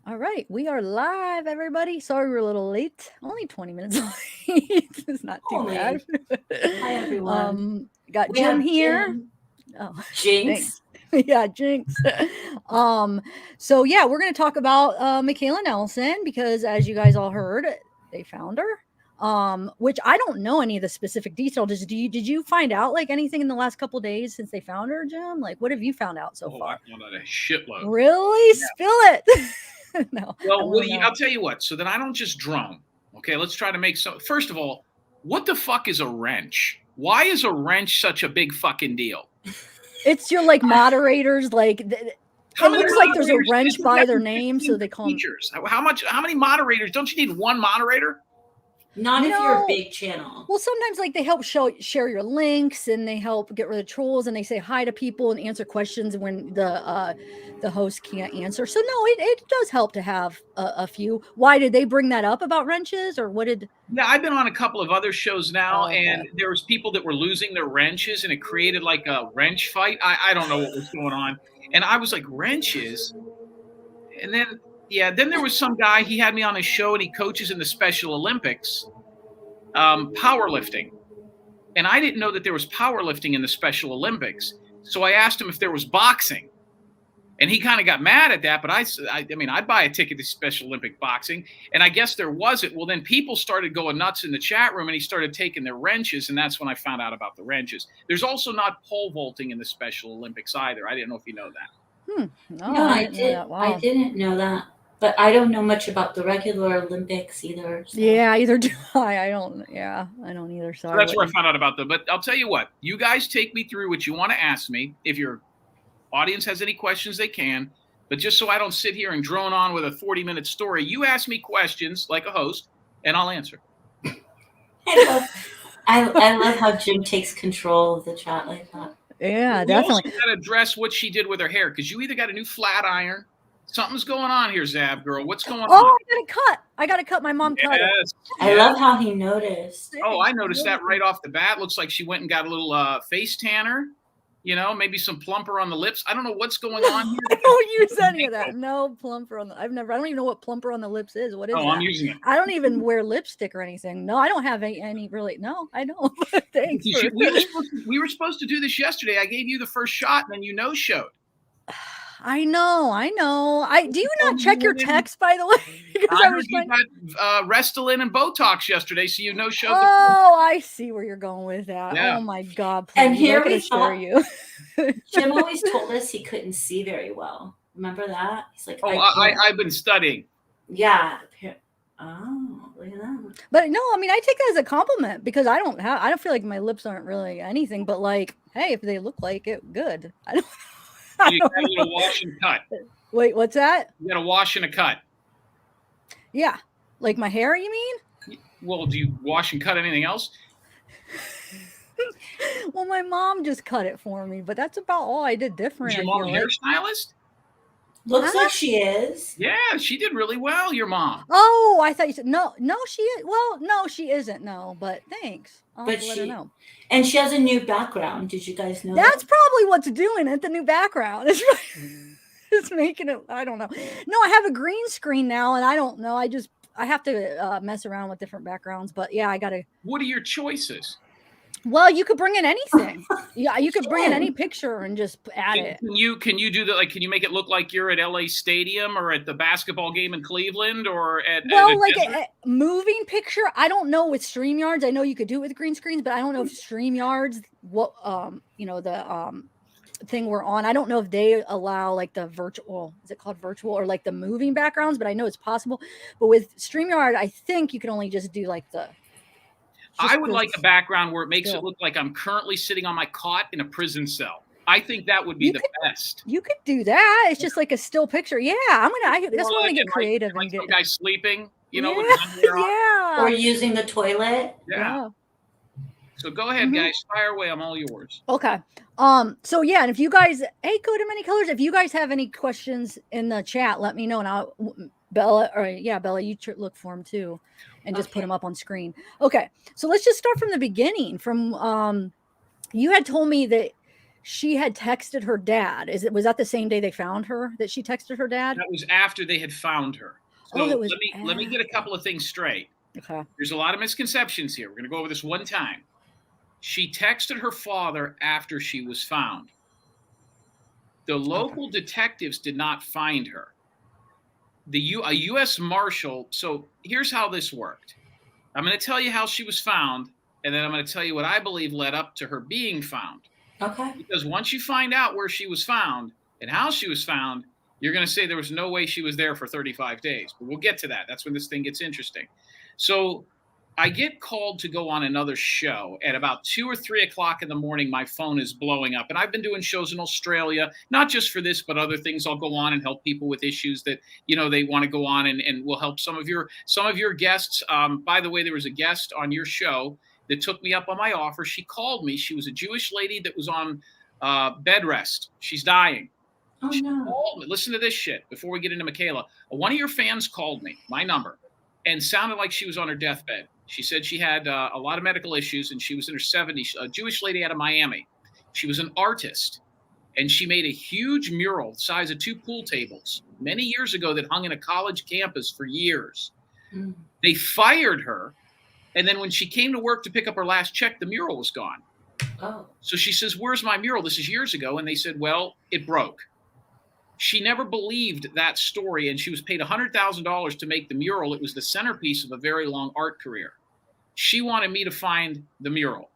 All right, we are live, everybody. Sorry we're a little late. Only 20 minutes late. It's not too bad. Holy. Hi, everyone. Got We Jim have here. Jim. Oh, thanks. Jinx. Yeah, Jinx. So yeah, we're gonna talk about Michaela Nelson because as you guys all heard, they found her. Which I don't know any of the specific details. Did you find out like anything in the last couple days since they found her, Jim? Like what have you found out so far? I found out a shitload. Really? Yeah. Spill it. No. Well, I'll tell you what. So that I don't just drone. Okay, let's try to make some. First of all, what the fuck is a wrench? Why is a wrench such a big fucking deal? It's your like moderators, like it looks like there's a moderators wrench do by that their with name, so 15 they call them. features? How many moderators? Don't you need one moderator? Not if you're a big channel. Well, sometimes like they help share your links and they help get rid of trolls and they say hi to people and answer questions when the host can't answer. So no, it does help to have a few. Why did they bring that up about wrenches or what did? Yeah, I've been on a couple of other shows now, Oh, okay. and there was people that were losing their wrenches, and it created like a wrench fight. I don't know what was going on, and I was like, wrenches, and then then there was some guy. He had me on his show, and he coaches in the Special Olympics, powerlifting, and I didn't know that there was powerlifting in the Special Olympics. So I asked him if there was boxing. And he kind of got mad at that, but I mean, I'd buy a ticket to Special Olympic boxing, and I guess there wasn't. Well, then people started going nuts in the chat room, and he started taking their wrenches, and that's when I found out about the wrenches. There's also not pole vaulting in the Special Olympics either. I didn't know if you know that. No, I did. Wow. I didn't know that, but I don't know much about the regular Olympics either. So. Yeah, either do I. I don't either. So that's where I found out about them. But I'll tell you what, you guys take me through what you want to ask me. If your audience has any questions, they can. But just so I don't sit here and drone on with a 40-minute story, you ask me questions like a host, and I'll answer. I love how Jim takes control of the chat like that. Yeah, definitely. You also got to address what she did with her hair because you either got a new flat iron. Something's going on here, zavgirl. What's going on? Oh, I got to cut. My mom cut it. I love how he noticed. Oh, I noticed that right off the bat. Looks like she went and got a little face tanner. You know, maybe some plumper on the lips. I don't know what's going on here. I don't use any of that. No plumper on the. I don't even know what plumper on the lips is. What is that? I'm using it. I don't even wear lipstick or anything. No, I don't have any really. No, I don't. Thanks. We were supposed to do this yesterday. I gave you the first shot, and then you no-showed. I know. Do you not check your text, by the way? Because I was you got Restylane and Botox yesterday, so you no-showed. Oh, I see where you're going with that. Yeah. Oh my God! Please, and here we share you. Jim always told us he couldn't see very well. Remember that? He's like, I've been studying. Yeah. Oh, look at that. But no, I mean, I take that as a compliment because I don't feel like my lips aren't really anything. But like, hey, if they look like it, good. I don't. You got a little wash and cut. Wait, what's that? You got a wash and a cut. Yeah. Like my hair, you mean? Well, do you wash and cut anything else? Well, my mom just cut it for me, but that's about all I did different. Is your mom a hairstylist? Looks like she is. Yeah, she did really well, your mom. Oh, I thought you said no, she is. Well, no, she isn't. No, but thanks. But let her know. And she has a new background. Did you guys know that's probably what's doing it, the new background. It's making it, I don't know. No, I have a green screen now, and I don't know. I have to mess around with different backgrounds, but yeah, I got to. What are your choices? Well, you could bring in anything. Yeah, you could bring in any picture and just add it. Can you do that? Like, can you make it look like you're at LA Stadium or at the basketball game in Cleveland or at? Well, like a moving picture. I don't know with StreamYards. I know you could do it with green screens, but I don't know if StreamYards, what the thing we're on. I don't know if they allow like the virtual. Is it called virtual or like the moving backgrounds? But I know it's possible. But with StreamYard, I think you can only just do like the. I would like a background where it makes it look like I'm currently sitting on my cot in a prison cell. I think that would be the best. You could do that. It's just like a still picture. Yeah, I just want to get creative and get some guy sleeping, with or using the toilet. Yeah. So go ahead, guys. Fire away. I'm all yours. Okay. So yeah, and if you guys, go to Many Colors. If you guys have any questions in the chat, let me know, and I'll. Bella, you look for him too, and just put him up on screen. Okay, so let's just start from the beginning. From you had told me that she had texted her dad. Was that the same day they found her that she texted her dad? That was after they had found her. So Oh, it was let me get a couple of things straight. Okay. There's a lot of misconceptions here. We're going to go over this one time. She texted her father after she was found. The local detectives did not find her. A U.S. Marshal. So here's how this worked. I'm going to tell you how she was found, and then I'm going to tell you what I believe led up to her being found. Okay. Because once you find out where she was found and how she was found, you're going to say there was no way she was there for 35 days. But we'll get to that. That's when this thing gets interesting. So I get called to go on another show at about 2 or 3 o'clock in the morning. My phone is blowing up, and I've been doing shows in Australia, not just for this, but other things. I'll go on and help people with issues that, they want to go on, and we'll help some of your guests. By the way, there was a guest on your show that took me up on my offer. She called me. She was a Jewish lady that was on bed rest. She's dying. Oh, She no. called me. Listen to this shit before we get into Michaela. One of your fans called me, my number, and sounded like she was on her deathbed. She said she had a lot of medical issues, and she was in her 70s, a Jewish lady out of Miami. She was an artist, and she made a huge mural the size of 2 pool tables many years ago that hung in a college campus for years. Mm. They fired her, and then when she came to work to pick up her last check, the mural was gone. Oh. So she says, "Where's my mural?" This is years ago. And they said, "Well, it broke." She never believed that story, and she was paid $100,000 to make the mural. It was the centerpiece of a very long art career. She wanted me to find the mural.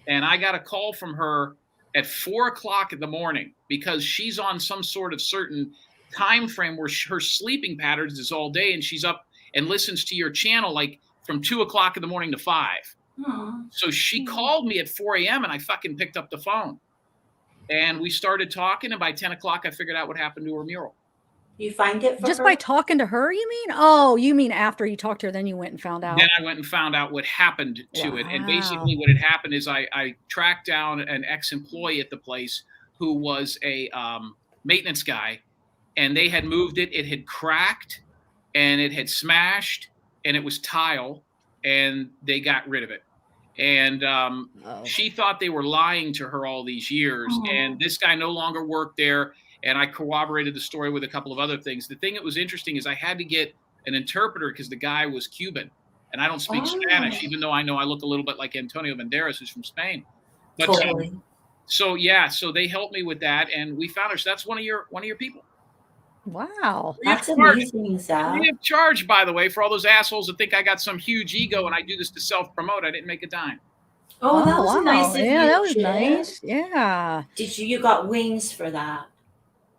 And I got a call from her at 4 o'clock in the morning because she's on some sort of certain time frame where her sleeping patterns is all day, and she's up and listens to your channel like from 2 o'clock in the morning to 5. Aw. So she called me at 4 a.m. and I fucking picked up the phone. And we started talking, and by 10 o'clock, I figured out what happened to her mural. You find it for Just her? by talking to her, you mean? Oh, you mean after you talked to her, then you went and found out? Then I went and found out what happened to it. And basically what had happened is I tracked down an ex-employee at the place who was a maintenance guy, and they had moved it. It had cracked, and it had smashed, and it was tile, and they got rid of it. And she thought they were lying to her all these years. Oh. And this guy no longer worked there. And I corroborated the story with a couple of other things. The thing that was interesting is I had to get an interpreter because the guy was Cuban. And I don't speak Spanish, even though I know I look a little bit like Antonio Banderas, who's from Spain. But Totally. so they helped me with that. And we found her. So that's one of your people. Wow. That's amazing, Zach. Free of charge, by the way, for all those assholes that think I got some huge ego and I do this to self-promote. I didn't make a dime. Oh, that was nice of you. Yeah, that was Chip. nice. Yeah. You got wings for that?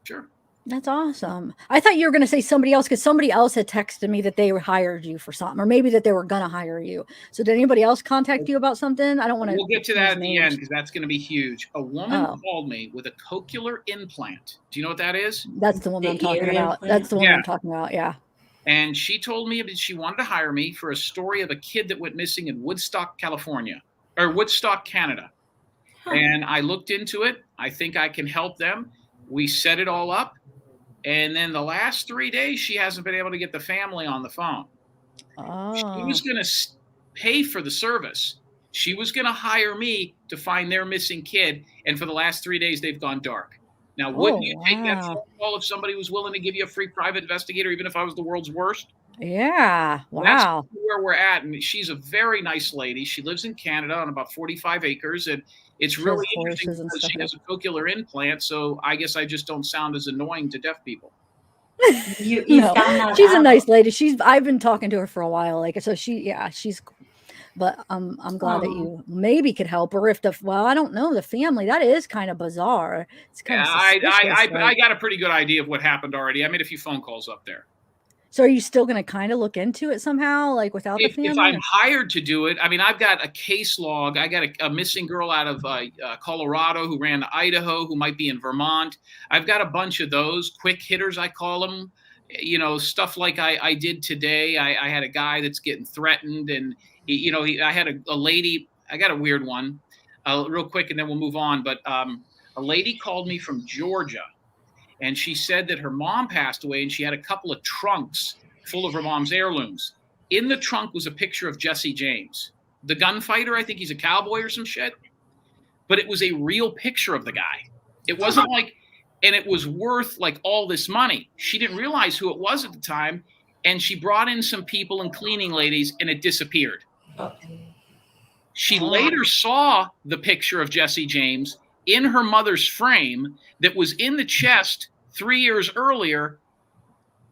Sure. That's awesome. I thought you were going to say somebody else because somebody else had texted me that they hired you for something, or maybe that they were going to hire you. So did anybody else contact you about something? I don't want to. We'll get to that at the end because that's going to be huge. A woman called me with a cochlear implant. Do you know what that is? That's the woman I'm talking about. That's the one I'm talking about. Yeah. And she told me that she wanted to hire me for a story of a kid that went missing in Woodstock, California, or Woodstock, Canada. Huh. And I looked into it. I think I can help them. We set it all up. And then the last 3 days, she hasn't been able to get the family on the phone. Oh. She was going to pay for the service. She was going to hire me to find their missing kid. And for the last 3 days, they've gone dark. Now, wouldn't you take that phone call if somebody was willing to give you a free private investigator, even if I was the world's worst? Yeah. Wow. That's where we're at. And she's a very nice lady. She lives in Canada on about 45 acres. And it's really interesting because she has a cochlear implant. So I guess I just don't sound as annoying to deaf people. You no, found that she's out. a nice lady. I've been talking to her for a while. Like, so she's but I'm glad that you maybe could help her if I don't know, the family, that is kind of bizarre. It's kind of I got a pretty good idea of what happened already. I made a few phone calls up there. So are you still going to kind of look into it somehow, like without the family? If I'm hired to do it, I mean, I've got a case log. I got a missing girl out of Colorado who ran to Idaho, who might be in Vermont. I've got a bunch of those quick hitters, I call them. You know, stuff like I did today. I had a guy that's getting threatened, and I had a lady. I got a weird one, real quick, and then we'll move on. But a lady called me from Georgia. And she said that her mom passed away and she had a couple of trunks full of her mom's heirlooms. In the trunk was a picture of Jesse James, the gunfighter. I think he's a cowboy or some shit. but it was a real picture of the guy. It wasn't like, and it was worth like all this money. She didn't realize who it was at the time, and she brought in some people and cleaning ladies, and it disappeared. She later saw the picture of Jesse James in her mother's frame that was in the chest 3 years earlier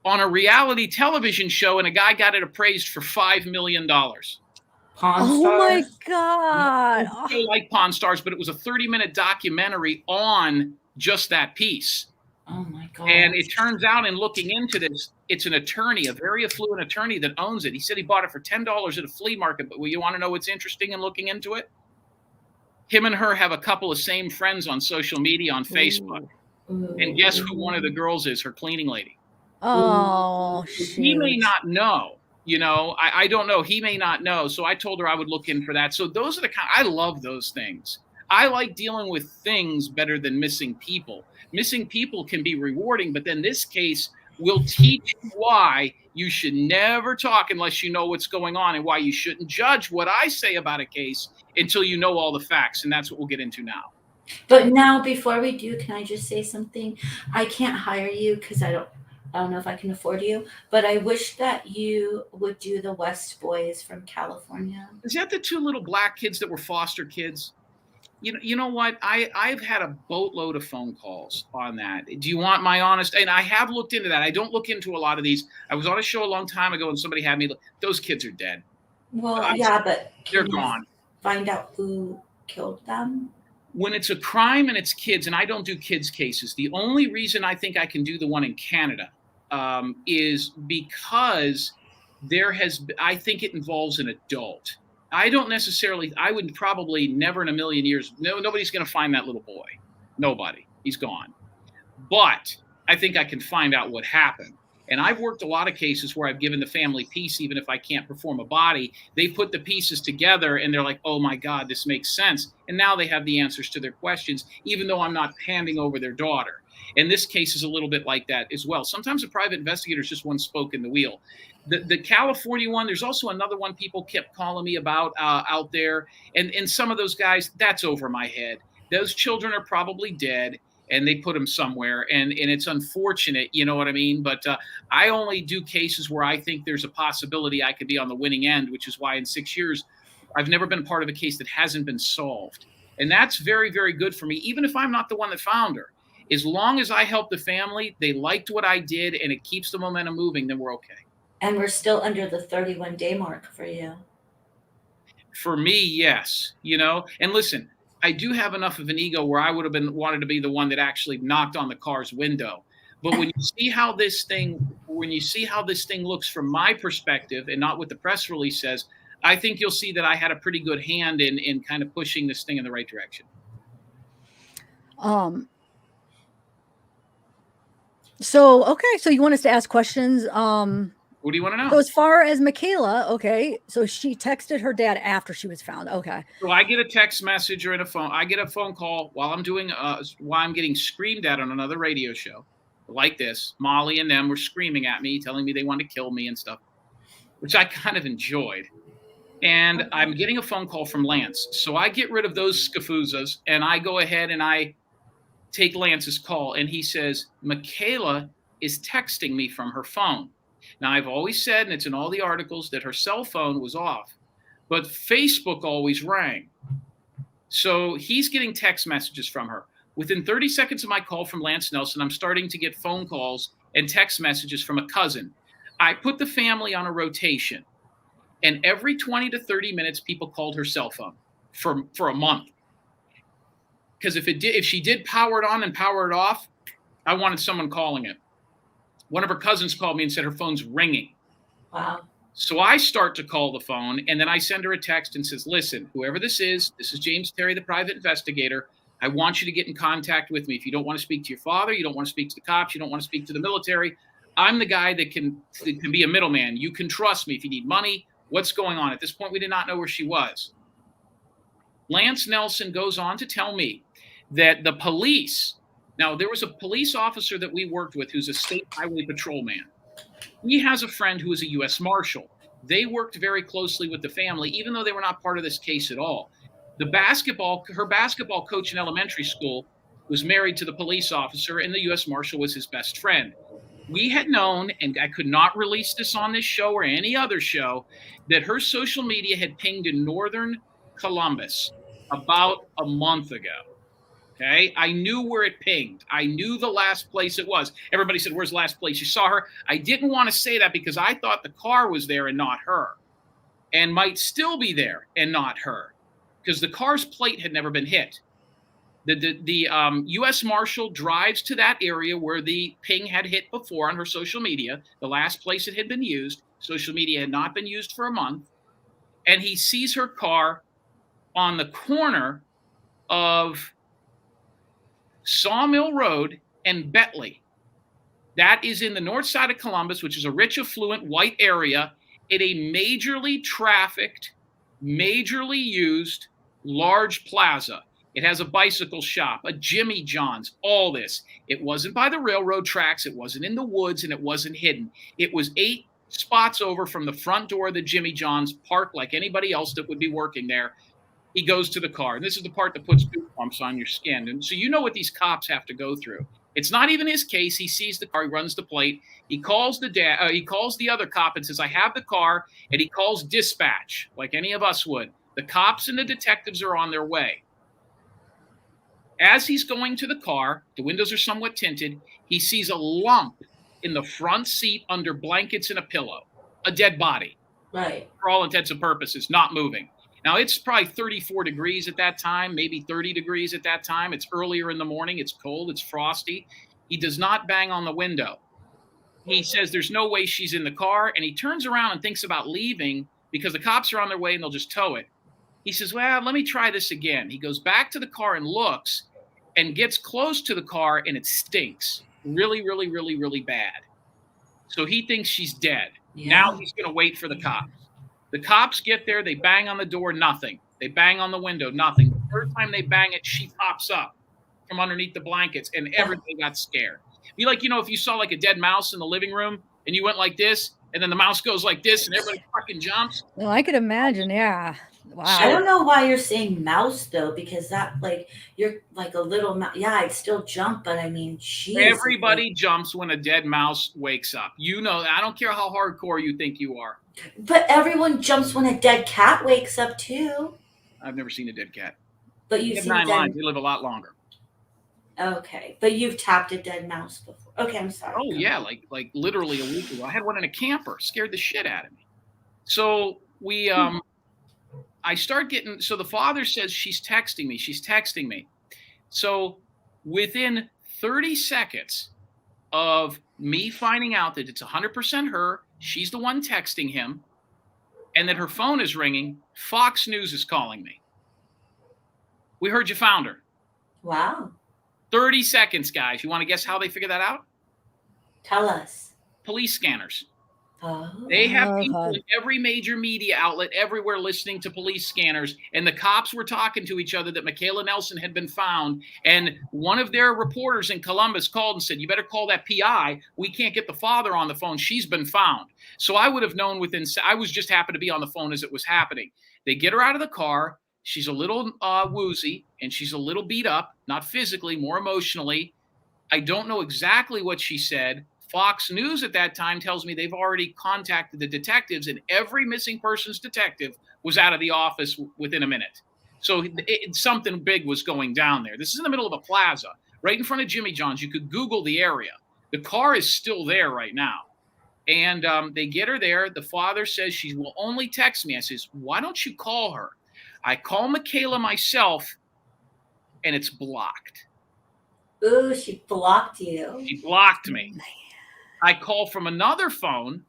on a reality television show, and a guy got it appraised for $5 million. Oh my God. I like Pawn Stars, but it was a 30-minute documentary on just that piece. Oh my God. And it turns out, in looking into this, it's an attorney, a very affluent attorney that owns it. He said he bought it for $10 at a flea market, but you want to know what's interesting in looking into it? Him and her have a couple of same friends on social media on Facebook. Ooh. And guess who one of the girls is? Her cleaning lady. Oh, He may not know. You know, I don't know. He may not know. So I told her I would look in for that. So those are the kind, I love those things. I like dealing with things better than missing people. Missing people can be rewarding, but then this case will teach you why you should never talk unless you know what's going on, and why you shouldn't judge what I say about a case until you know all the facts. And that's what we'll get into now. But now, before we do, can I just say something? I can't hire you because I don't know if I can afford you, but I wish that you would do the West Boys from California. Is that the two little black kids that were foster kids? You know what? I've had a boatload of phone calls on that. Do you want my honest? And I have looked into that. I don't look into a lot of these. I was on a show a long time ago and somebody had me look. Those kids are dead. Well, yeah, but they're gone. Find out who killed them. When it's a crime and it's kids, and I don't do kids cases, the only reason I think I can do the one in Canada is because I think it involves an adult. I would probably never in a million years, nobody's going to find that little boy. Nobody. He's gone. But I think I can find out what happened. And I've worked a lot of cases where I've given the family peace, even if I can't perform a body. They put the pieces together and they're like, oh my God, this makes sense. And now they have the answers to their questions, even though I'm not handing over their daughter. And this case is a little bit like that as well. Sometimes a private investigator is just one spoke in the wheel. The California one, there's also another one people kept calling me about out there. And some of those guys, that's over my head. Those children are probably dead and they put them somewhere. And it's unfortunate, you know what I mean? But I only do cases where I think there's a possibility I could be on the winning end, which is why in 6 years, I've never been part of a case that hasn't been solved. And that's very, very good for me, even if I'm not the one that found her. As long as I help the family, they liked what I did, and it keeps the momentum moving, then we're okay. And we're still under the 31-day mark for you. For me, yes. You know, and listen, I do have enough of an ego where I would have wanted to be the one that actually knocked on the car's window. But when you see how this thing looks from my perspective and not what the press release says, I think you'll see that I had a pretty good hand in kind of pushing this thing in the right direction. So, okay. So you want us to ask questions? What do you want to know? So as far as Michaela, okay. So she texted her dad after she was found. Okay. So I get a text message or I get a phone call while I'm getting screamed at on another radio show like this. Molly and them were screaming at me, telling me they wanted to kill me and stuff, which I kind of enjoyed. And I'm getting a phone call from Lance. So I get rid of those scafoozas and I go ahead and I take Lance's call, and he says, Michaela is texting me from her phone. Now, I've always said, and it's in all the articles, that her cell phone was off, but Facebook always rang. So he's getting text messages from her. Within 30 seconds of my call from Lance Nelson, I'm starting to get phone calls and text messages from a cousin. I put the family on a rotation, and every 20 to 30 minutes, people called her cell phone for a month. Because if she did power it on and power it off, I wanted someone calling it. One of her cousins called me and said her phone's ringing. Wow. So I start to call the phone, and then I send her a text and says, listen, whoever this is James Terry, the private investigator. I want you to get in contact with me. If you don't want to speak to your father, you don't want to speak to the cops, you don't want to speak to the military, I'm the guy that can be a middleman. You can trust me if you need money. What's going on? At this point, we did not know where she was. Lance Nelson goes on to tell me that the police, now there was a police officer that we worked with who's a state highway patrolman. He has a friend who is a U.S. Marshal. They worked very closely with the family, even though they were not part of this case at all. Her basketball coach in elementary school was married to the police officer, and the U.S. Marshal was his best friend. We had known, and I could not release this on this show or any other show, that her social media had pinged in northern Columbus about a month ago. Okay. I knew where it pinged. I knew the last place it was. Everybody said, where's the last place you saw her? I didn't want to say that because I thought the car was there and not her, and might still be there and not her, because the car's plate had never been hit. The U.S. Marshal drives to that area where the ping had hit before on her social media, the last place it had been used. Social media had not been used for a month. And he sees her car on the corner of Sawmill Road and Betley. That is in the north side of Columbus, which is a rich, affluent, white area, in a majorly trafficked, majorly used, large plaza. It has a bicycle shop, a Jimmy John's, all this. It wasn't by the railroad tracks. It wasn't in the woods, and it wasn't hidden. It was 8 spots over from the front door of the Jimmy John's, parked like anybody else that would be working there. He goes to the car, and this is the part that puts goosebumps on your skin. And so you know what these cops have to go through. It's not even his case. He sees the car, he runs the plate. He calls he calls the other cop and says, I have the car, and he calls dispatch, like any of us would. The cops and the detectives are on their way. As he's going to the car, the windows are somewhat tinted, he sees a lump in the front seat under blankets and a pillow, a dead body. Right. For all intents and purposes, not moving. Now, it's probably 34 degrees at that time, maybe 30 degrees at that time. It's earlier in the morning. It's cold. It's frosty. He does not bang on the window. He says there's no way she's in the car, and he turns around and thinks about leaving because the cops are on their way and they'll just tow it. He says, well, let me try this again. He goes back to the car and looks and gets close to the car, and it stinks really, really, really, really bad. So he thinks she's dead. Yeah. Now he's going to wait for the cops. The cops get there. They bang on the door, nothing. They bang on the window, nothing. The third time they bang it, she pops up from underneath the blankets, and everybody got scared. Be like, if you saw like a dead mouse in the living room and you went like this, and then the mouse goes like this, and everybody fucking jumps. Well, I could imagine, yeah. Wow. I don't know why you're saying mouse though, because that you're like a little mouse. Yeah, I'd still jump, but I mean, geez. Everybody jumps when a dead mouse wakes up. I don't care how hardcore you think you are. But everyone jumps when a dead cat wakes up too. I've never seen a dead cat. But you've seen 9 lives. They live a lot longer. Okay, but you've tapped a dead mouse before. Okay, I'm sorry. Oh yeah, like literally a week ago. I had one in a camper. Scared the shit out of me. So we I start getting. So the father says she's texting me. She's texting me. So within 30 seconds of me finding out that it's 100% her, she's the one texting him, and that her phone is ringing, Fox News is calling me. We heard you found her. Wow. 30 seconds, guys. You want to guess how they figure that out? Tell us. Police scanners. Oh. They have people in every major media outlet everywhere listening to police scanners, and the cops were talking to each other that Michaela Nelson had been found, and one of their reporters in Columbus called and said, you better call that PI. We can't get the father on the phone. She's been found. So I would have known I was just happened to be on the phone as it was happening. They get her out of the car. She's a little woozy, and she's a little beat up, not physically, more emotionally. I don't know exactly what she said. Fox News at that time tells me they've already contacted the detectives, and every missing persons detective was out of the office within a minute. So something big was going down there. This is in the middle of a plaza, right in front of Jimmy John's. You could Google the area. The car is still there right now. And they get her there. The father says she will only text me. I says, why don't you call her? I call Michaela myself, and it's blocked. Ooh, she blocked you. She blocked me. I call from another phone,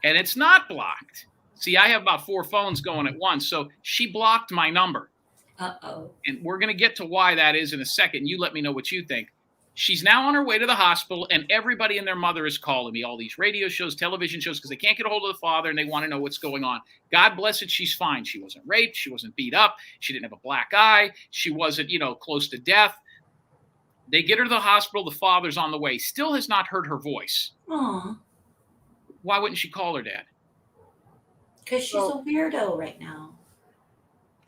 and it's not blocked. See, I have about 4 phones going at once, so she blocked my number. Uh-oh. And we're going to get to why that is in a second. You let me know what you think. She's now on her way to the hospital, and everybody and their mother is calling me, all these radio shows, television shows, because they can't get a hold of the father, and they want to know what's going on. God bless it, she's fine. She wasn't raped. She wasn't beat up. She didn't have a black eye. She wasn't, close to death. They get her to the hospital. The father's on the way. Still has not heard her voice. Aw. Why wouldn't she call her dad? Because she's a weirdo right now.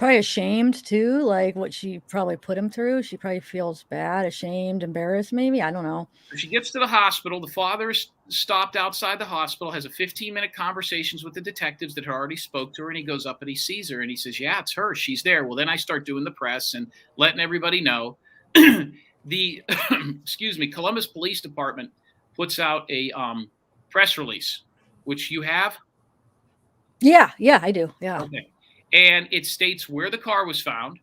Probably ashamed too, like what she probably put him through. She probably feels bad, ashamed, embarrassed, maybe. I don't know. So she gets to the hospital. The father is stopped outside the hospital, has a 15-minute conversations with the detectives that had already spoke to her, and he goes up and he sees her and he says, yeah, it's her. She's there. Well, then I start doing the press and letting everybody know. The excuse me, Columbus Police Department puts out a press release, which you have. Yeah, I do. Yeah. Okay. And it states where the car was found.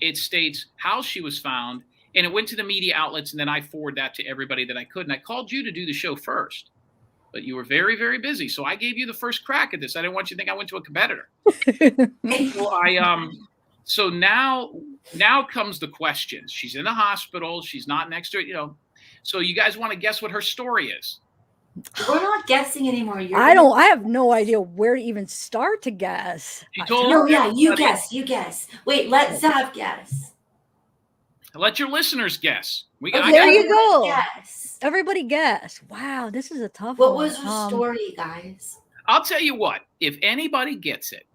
It states how she was found. And it went to the media outlets. And then I forward that to everybody that I could. And I called you to do the show first. But you were very, very busy. So I gave you the first crack at this. I didn't want you to think I went to a competitor. Well, so now comes the questions. She's in the hospital. She's not next to it, So you guys want to guess what her story is? We're not guessing anymore. I have no idea where to even start to guess. She told No, yeah, you guess. Wait, let Zav guess. Let your listeners guess. There you go. Yes. Everybody guess. Wow, this is a tough What one. was her story, guys? I'll tell you what. If anybody gets it,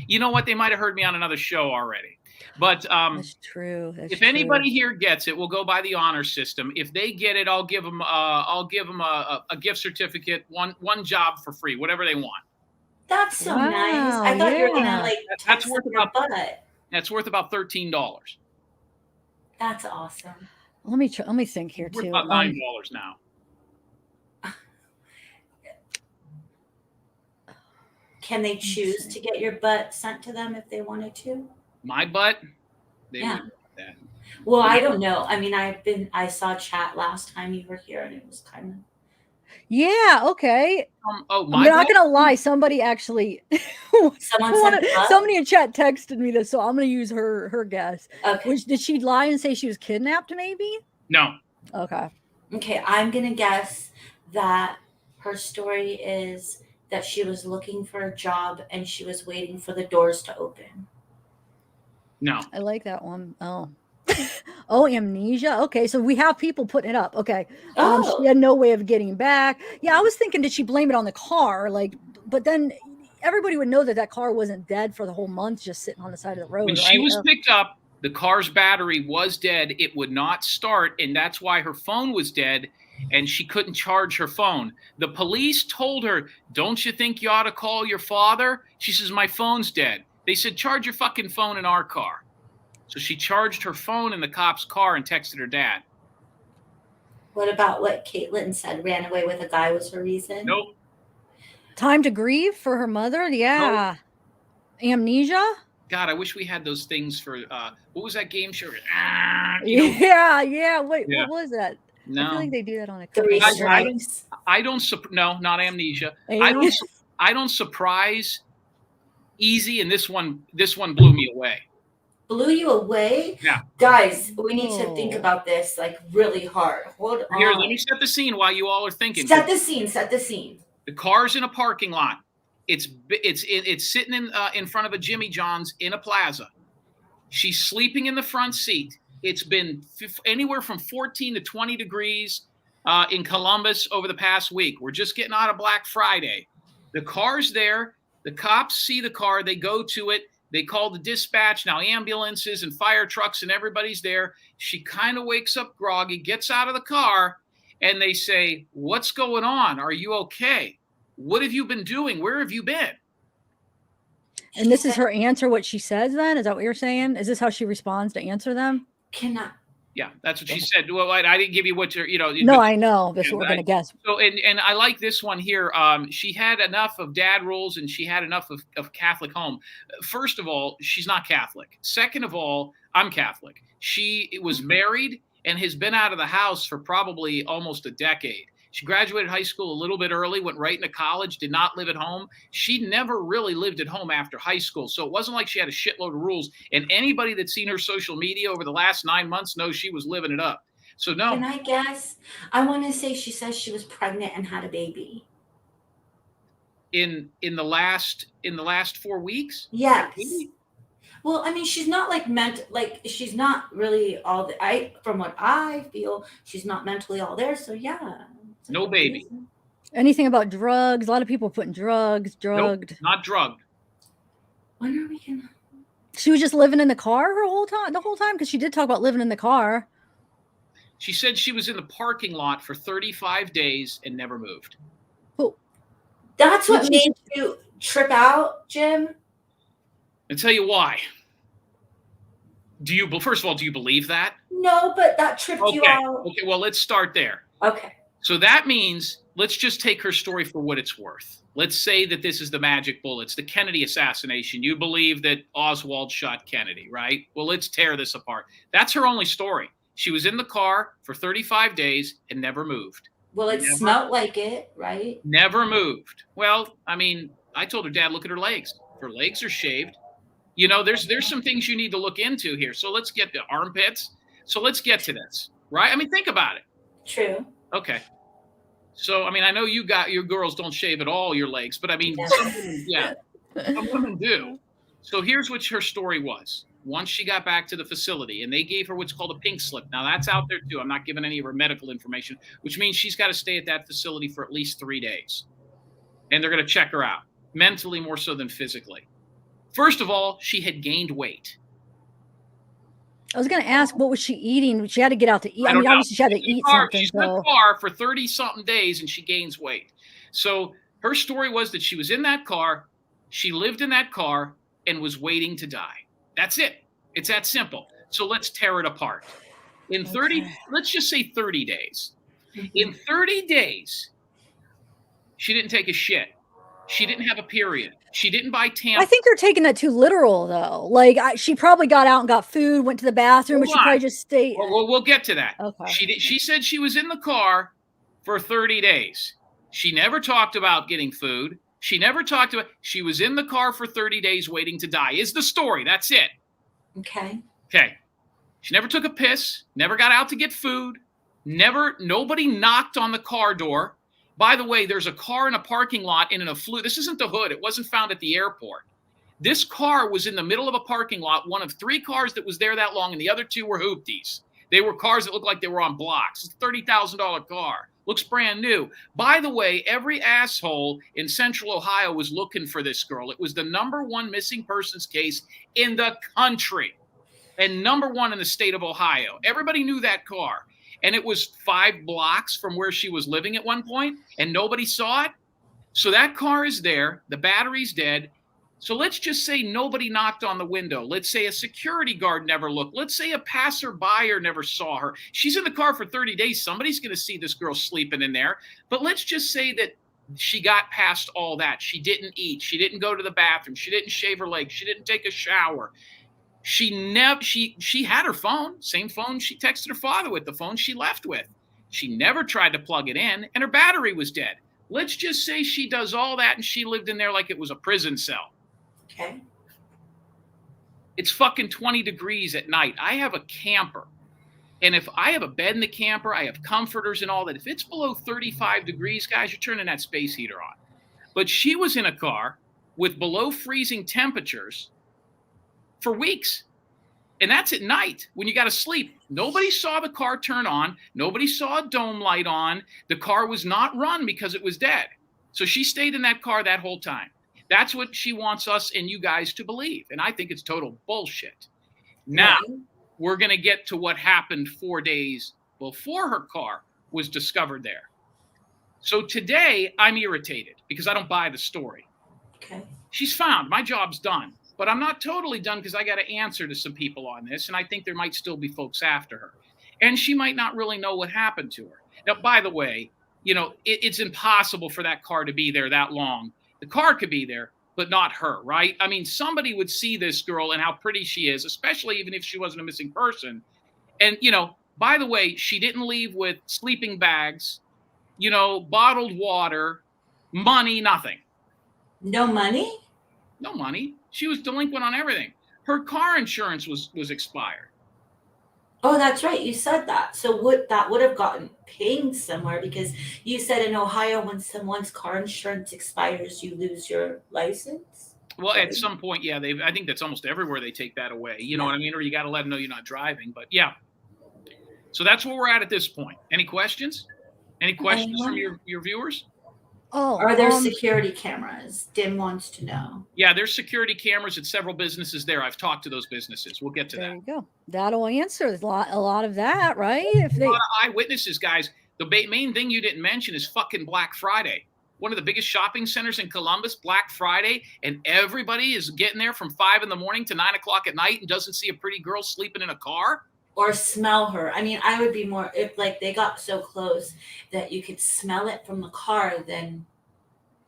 you know what? They might have heard me on another show already. But That's true. if anybody here gets it, we'll go by the honor system. If they get it, I'll give them a gift certificate, one job for free, whatever they want. That's so nice. I thought you were gonna that's worth about $13. That's awesome. Let me think here Worth too. about $9 now. Can they choose to get your butt sent to them if they wanted to? My butt? Yeah. Well, I don't know. I mean, I saw chat last time you were here, and it was kind of. Yeah. Okay. I'm not gonna lie. Somebody actually. Somebody in chat texted me this, so I'm gonna use her guess. Okay. Did she lie and say she was kidnapped? Maybe. No. Okay. Okay, I'm gonna guess that her story is that she was looking for a job and she was waiting for the doors to open. No. I like that one. Oh. Oh, amnesia. Okay, so we have people putting it up. Okay. She had no way of getting back. Yeah, I was thinking, did she blame it on the car? But then everybody would know that car wasn't dead for the whole month, just sitting on the side of the road. When she was picked up, the car's battery was dead. It would not start, and that's why her phone was dead, and she couldn't charge her phone. The police told her, don't you think you ought to call your father? She says, my phone's dead. They said, charge your fucking phone in our car. So she charged her phone in the cop's car and texted her dad. What about what Caitlin said? Ran away with a guy was her reason? Nope. Time to grieve for her mother? Yeah. Nope. Amnesia? God, I wish we had those things for, what was that game show? Yeah. Wait, what was that? No. I feel like they do that on a Three Strikes. No, not amnesia. I don't surprise easy, and this one blew me away. Blew you away? Yeah. Guys, we need to think about this like really hard. Hold on. Here, let me set the scene while you all are thinking. Set the scene. The car's in a parking lot. It's sitting in front of a Jimmy John's in a plaza. She's sleeping in the front seat. It's been anywhere from 14 to 20 degrees in Columbus over the past week. We're just getting out of Black Friday. The car's there. The cops see the car. They go to it. They call the dispatch. Now ambulances and fire trucks and everybody's there. She kind of wakes up groggy, gets out of the car, and they say, what's going on? Are you okay? What have you been doing? Where have you been? And this is her answer, what she says then? Is that what you're saying? Is this how she responds to answer them? Yeah, that's what she said. Well, I didn't give you what you're, No, I know. That's what we're going to guess. So, and I like this one here. She had enough of dad rules and she had enough of Catholic home. First of all, she's not Catholic. Second of all, I'm Catholic. She was married and has been out of the house for probably almost a decade. She graduated high school a little bit early, went right into college, did not live at home. She never really lived at home after high school. So it wasn't like she had a shitload of rules. And anybody that's seen her social media over the last 9 months knows she was living it up. So no. Can I guess? I want to say she says she was pregnant and had a baby. In the last 4 weeks? Yes. Well, I mean, she's not she's not really from what I feel, she's not mentally all there. So yeah. No baby. Anything about drugs? A lot of people putting drugged. Nope, not drugged. When are we gonna? She was just living in the car the whole time? Because she did talk about living in the car. She said she was in the parking lot for 35 days and never moved. But That's what made you trip out, Jim? I'll tell you why. First of all, do you believe that? No, but that tripped you out. Okay, well, let's start there. Okay. So that means let's just take her story for what it's worth. Let's say that this is the magic bullets, the Kennedy assassination. You believe that Oswald shot Kennedy, right? Well, let's tear this apart. That's her only story. She was in the car for 35 days and never moved. Well, it smelled like it, right? Never moved. Well, I mean, I told her, Dad, look at her legs. Her legs are shaved. You know, there's some things you need to look into here. So let's get the armpits. So let's get to this, right? I mean, think about it. True. Okay. So, I mean, I know your girls don't shave at all your legs, but I mean, some women do. So here's what her story was. Once she got back to the facility and they gave her what's called a pink slip. Now that's out there too. I'm not giving any of her medical information, which means she's got to stay at that facility for at least 3 days. And they're going to check her out mentally more so than physically. First of all, she had gained weight. I was going to ask, what was she eating? She had to get out to eat. I mean, obviously she had to eat something. She's in the car for 30-something days and she gains weight. So her story was that she was in that car, she lived in that car, and was waiting to die. That's it. It's that simple. So let's tear it apart. In 30, let's just say 30 days. In 30 days, she didn't take a shit. She didn't have a period. She didn't buy tampons. I think you're taking that too literal, though. Like, she probably got out and got food, went to the bathroom, but she probably just stayed. Well, we'll get to that. Okay. She said she was in the car for 30 days. She never talked about getting food. She never talked about. She was in the car for 30 days waiting to die. Is the story. That's it. Okay. Okay. She never took a piss. Never got out to get food. Nobody knocked on the car door. By the way, there's a car in a parking lot in a flue. This isn't the hood. It wasn't found at the airport. This car was in the middle of a parking lot, one of 3 cars that was there that long, and the other 2 were hoopties. They were cars that looked like they were on blocks. It's a $30,000 car. Looks brand new. By the way, every asshole in Central Ohio was looking for this girl. It was the #1 missing persons case in the country and #1 in the state of Ohio. Everybody knew that car. And it was 5 blocks from where she was living at one point, and nobody saw it. So that car is there. The battery's dead. So let's just say nobody knocked on the window. Let's say a security guard never looked. Let's say a passerby never saw her. She's in the car for 30 days. Somebody's going to see this girl sleeping in there. But let's just say that she got past all that. She didn't eat. She didn't go to the bathroom. She didn't shave her legs. She didn't take a shower. She had her phone, same phone she texted her father with, the phone she left with. She never tried to plug it in, and her battery was dead. Let's just say she does all that and she lived in there like it was a prison cell. Okay. It's fucking 20 degrees at night. I have a camper. And if I have a bed in the camper, I have comforters and all that. If it's below 35 degrees, guys, you're turning that space heater on. But she was in a car with below freezing temperatures for weeks. And that's at night when you got to sleep. Nobody saw the car turn on. Nobody saw a dome light on. The car was not run because it was dead. So she stayed in that car that whole time. That's what she wants us and you guys to believe. And I think it's total bullshit. Now, we're going to get to what happened 4 days before her car was discovered there. So today I'm irritated because I don't buy the story. Okay. She's found. My job's done. But I'm not totally done because I got to answer to some people on this. And I think there might still be folks after her. And she might not really know what happened to her. Now, by the way, it's impossible for that car to be there that long. The car could be there, but not her, right? I mean, somebody would see this girl and how pretty she is, especially even if she wasn't a missing person. And, by the way, she didn't leave with sleeping bags, bottled water, money, nothing. No money? No money. She was delinquent on everything. Her car insurance was expired. Oh, that's right. You said that. So that would have gotten pinged somewhere because you said in Ohio, when someone's car insurance expires, you lose your license. Well, at some point, yeah, I think that's almost everywhere they take that away. You know what I mean? Or you got to let them know you're not driving. But yeah. So that's where we're at this point. Any questions? Any questions from your viewers? Oh, Are there security cameras? Dim wants to know. Yeah, there's security cameras at several businesses there. I've talked to those businesses. We'll get to there that. you go. That'll answer a lot of that, right? If A they lot of eyewitnesses, guys. The main thing you didn't mention is fucking Black Friday. One of the biggest shopping centers in Columbus, Black Friday, and everybody is getting there from 5 in the morning to 9 o'clock at night and doesn't see a pretty girl sleeping in a car. Or smell her. I mean, I would be more if like they got so close that you could smell it from the car. Then,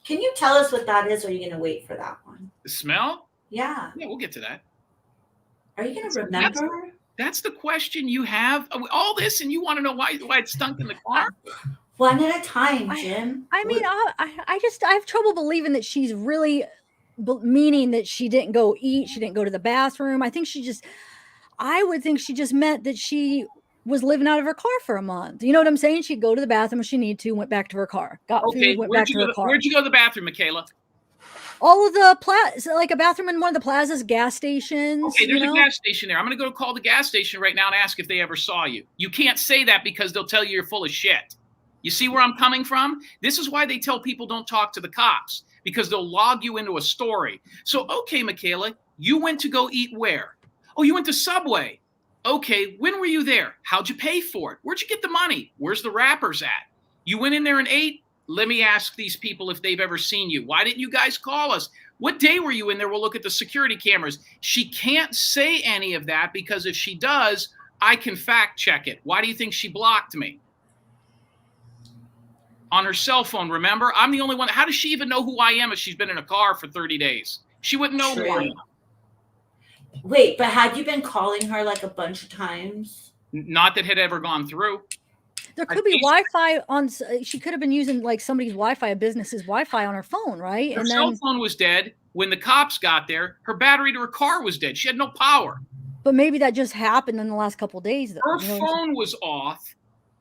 can you tell us what that is? Or are you going to wait for that one? The smell? Yeah. Yeah, we'll get to that. Are you going to remember? That's the question you have. All this, and you want to know why it stunk in the car? One at a time, Jim. I mean, I have trouble believing that she's really meaning that she didn't go eat. She didn't go to the bathroom. I would think she just meant that she was living out of her car for a month. You know what I'm saying? She'd go to the bathroom if she needed to, went back to her car, got food, went back to her car. Where'd you go to the bathroom, Michaela? All of the like a bathroom in one of the plazas, gas stations. Okay, there's a gas station there. I'm going to go call the gas station right now and ask if they ever saw you. You can't say that because they'll tell you you're full of shit. You see where I'm coming from? This is why they tell people don't talk to the cops, because they'll log you into a story. So, okay, Michaela, you went to go eat where? Oh, you went to Subway. Okay, when were you there? How'd you pay for it? Where'd you get the money? Where's the wrappers at? You went in there and ate? Let me ask these people if they've ever seen you. Why didn't you guys call us? What day were you in there? We'll look at the security cameras. She can't say any of that because if she does, I can fact check it. Why do you think she blocked me? On her cell phone, remember? I'm the only one. How does she even know who I am if she's been in a car for 30 days? She wouldn't know who I am. Wait, but had you been calling her like a bunch of times? Not that had ever gone through. There could be Wi-Fi on. She could have been using like somebody's Wi-Fi, a business's Wi-Fi on her phone, right? Her cell phone was dead. When the cops got there, her battery to her car was dead. She had no power. But maybe that just happened in the last couple of days. Though. Her phone was off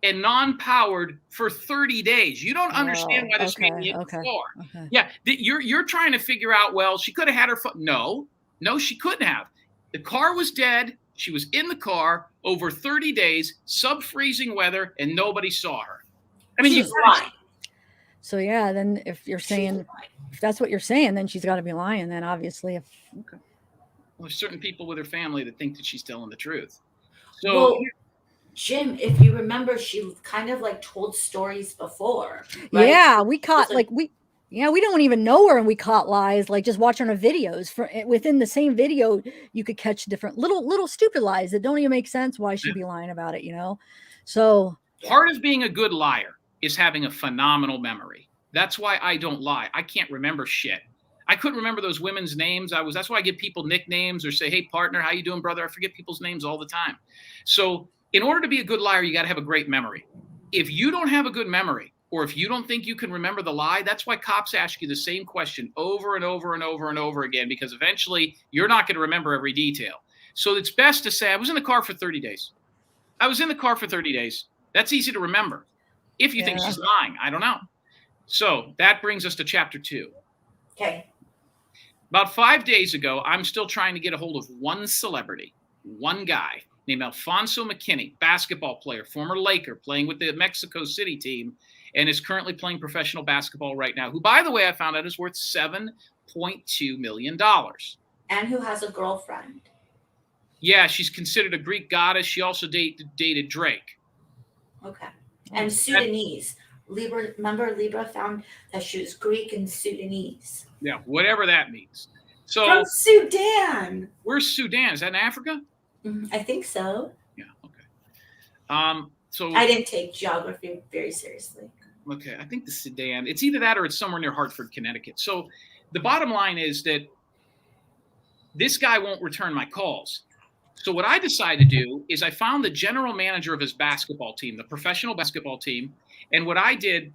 and non-powered for 30 days. You don't understand why this made me in the floor. Okay. Yeah, you're trying to figure out, well, she could have had her phone. No, she couldn't have. The car was dead. She was in the car over 30 days, sub-freezing weather, and nobody saw her. I mean, she's lying. So yeah, then if you're saying, if that's what you're saying, then she's got to be lying. Then obviously, well, there's certain people with her family that think that she's telling the truth. So, well, Jim, if you remember, she kind of like told stories before. Right? Yeah, we caught we don't even know her, and we caught lies like just watching her videos. Within the same video, you could catch different little stupid lies that don't even make sense. Why she'd be lying about it, So part of being a good liar is having a phenomenal memory. That's why I don't lie. I can't remember shit. I couldn't remember those women's names. That's why I give people nicknames or say, "Hey, partner, how you doing, brother?" I forget people's names all the time. So in order to be a good liar, you got to have a great memory. If you don't have a good memory, or if you don't think you can remember the lie, that's why cops ask you the same question over and over and over and over again, because eventually you're not going to remember every detail. So it's best to say, I was in the car for 30 days. I was in the car for 30 days. That's easy to remember. If you think she's lying, I don't know. So that brings us to chapter 2. Okay. About 5 days ago, I'm still trying to get a hold of one celebrity, one guy named Alfonso McKinney, basketball player, former Laker, playing with the Mexico City team, and is currently playing professional basketball right now, who, by the way, I found out is worth $7.2 million. And who has a girlfriend. Yeah, she's considered a Greek goddess. She also dated Drake. Okay. And Sudanese. Libra found that she was Greek and Sudanese. Yeah, whatever that means. So from Sudan. Where's Sudan? Is that in Africa? I think so. Yeah, okay. So I didn't take geography very seriously. Okay, I think the Sudan. It's either that or it's somewhere near Hartford, Connecticut. So the bottom line is that this guy won't return my calls. So what I decided to do is I found the general manager of his basketball team, the professional basketball team. And what I did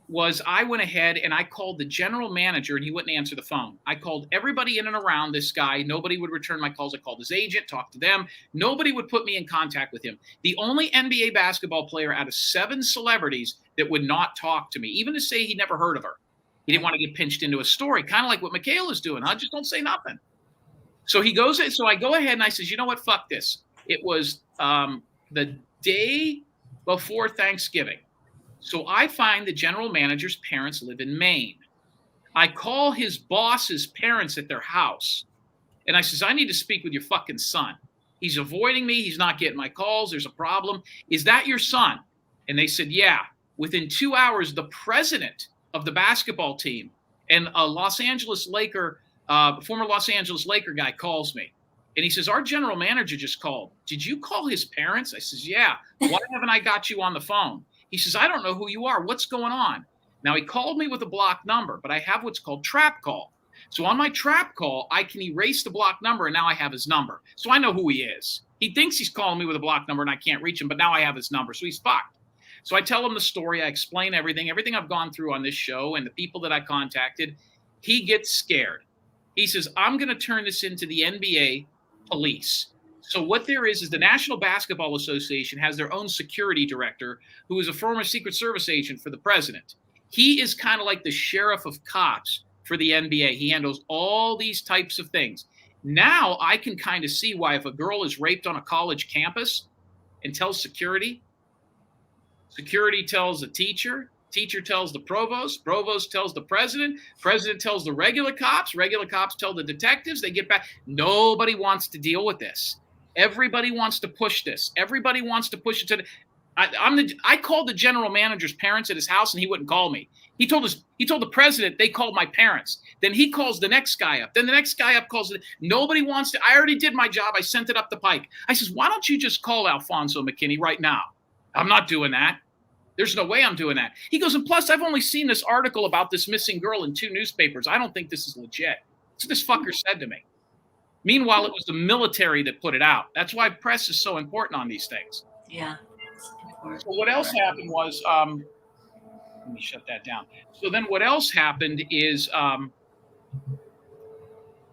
was I went ahead and I called the general manager, and he wouldn't answer the phone. I called everybody in and around this guy. Nobody would return my calls. I called his agent, talked to them. Nobody would put me in contact with him. The only NBA basketball player out of 7 celebrities that would not talk to me, even to say he never heard of her. He didn't want to get pinched into a story, kind of like what Michaela's doing. Huh? Just don't say nothing. So he goes, so I go ahead and I says, you know what, fuck this. It was the day before Thanksgiving. So I find the general manager's parents live in Maine. I call his boss's parents at their house. And I says, I need to speak with your fucking son. He's avoiding me. He's not getting my calls. There's a problem. Is that your son? And they said, yeah. Within 2 hours, the president of the basketball team and a former Los Angeles Laker guy calls me. And he says, our general manager just called. Did you call his parents? I says, yeah. Why haven't I got you on the phone? He says, I don't know who you are. What's going on? Now, he called me with a blocked number, but I have what's called trap call. So on my trap call, I can erase the blocked number, and now I have his number. So I know who he is. He thinks he's calling me with a blocked number, and I can't reach him, but now I have his number, so he's fucked. So I tell him the story. I explain everything I've gone through on this show and the people that I contacted. He gets scared. He says, I'm going to turn this into the NBA police. So what there is the National Basketball Association has their own security director who is a former Secret Service agent for the president. He is kind of like the sheriff of cops for the NBA. He handles all these types of things. Now I can kind of see why if a girl is raped on a college campus and tells security, security tells the teacher, teacher tells the provost, provost tells the president, president tells the regular cops tell the detectives, they get back. Nobody wants to deal with this. Everybody wants to push this. Everybody wants to push it to the I called the general manager's parents at his house and he wouldn't call me. He told the president they called my parents. Then he calls the next guy up. Then the next guy up calls it. Nobody wants to. I already did my job. I sent it up the pike. I says, why don't you just call Alfonso McKinney right now? I'm not doing that. There's no way I'm doing that. He goes, and plus I've only seen this article about this missing girl in 2 newspapers. I don't think this is legit. That's what this fucker said to me. Meanwhile, it was the military that put it out. That's why press is so important on these things. Yeah. So what else happened was, let me shut that down. So then what else happened is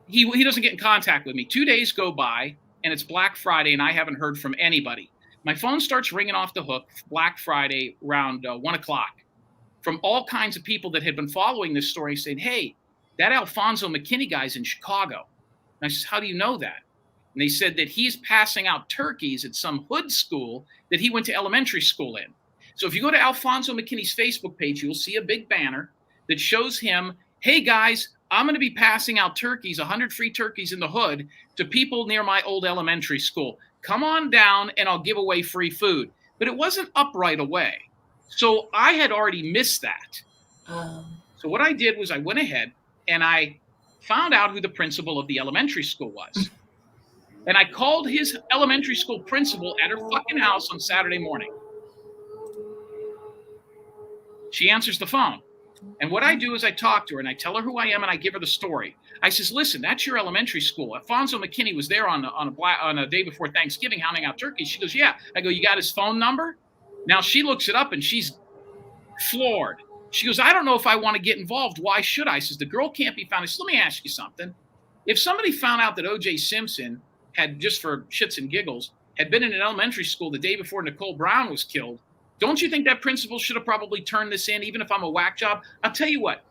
he doesn't get in contact with me. 2 days go by and it's Black Friday and I haven't heard from anybody. My phone starts ringing off the hook Black Friday around 1 o'clock from all kinds of people that had been following this story saying, hey, that Alfonso McKinney guy's in Chicago. And I said, how do you know that? And they said that he's passing out turkeys at some hood school that he went to elementary school in. So if you go to Alfonso McKinney's Facebook page, you'll see a big banner that shows him, hey, guys, I'm going to be passing out turkeys, 100 free turkeys in the hood to people near my old elementary school. Come on down and I'll give away free food. But it wasn't up right away. So I had already missed that. So what I did was I went ahead and I found out who the principal of the elementary school was. And I called his elementary school principal at her fucking house on Saturday morning. She answers the phone. And what I do is I talk to her and I tell her who I am and I give her the story. I says, listen, that's your elementary school. Alfonso McKinney was there on a day before Thanksgiving handing out turkeys. She goes, yeah. I go, you got his phone number? Now she looks it up and she's floored. She goes, I don't know if I want to get involved. Why should I? I says, the girl can't be found. I says, let me ask you something. If somebody found out that O.J. Simpson had, just for shits and giggles, had been in an elementary school the day before Nicole Brown was killed, don't you think that principal should have probably turned this in, even if I'm a whack job? I'll tell you what,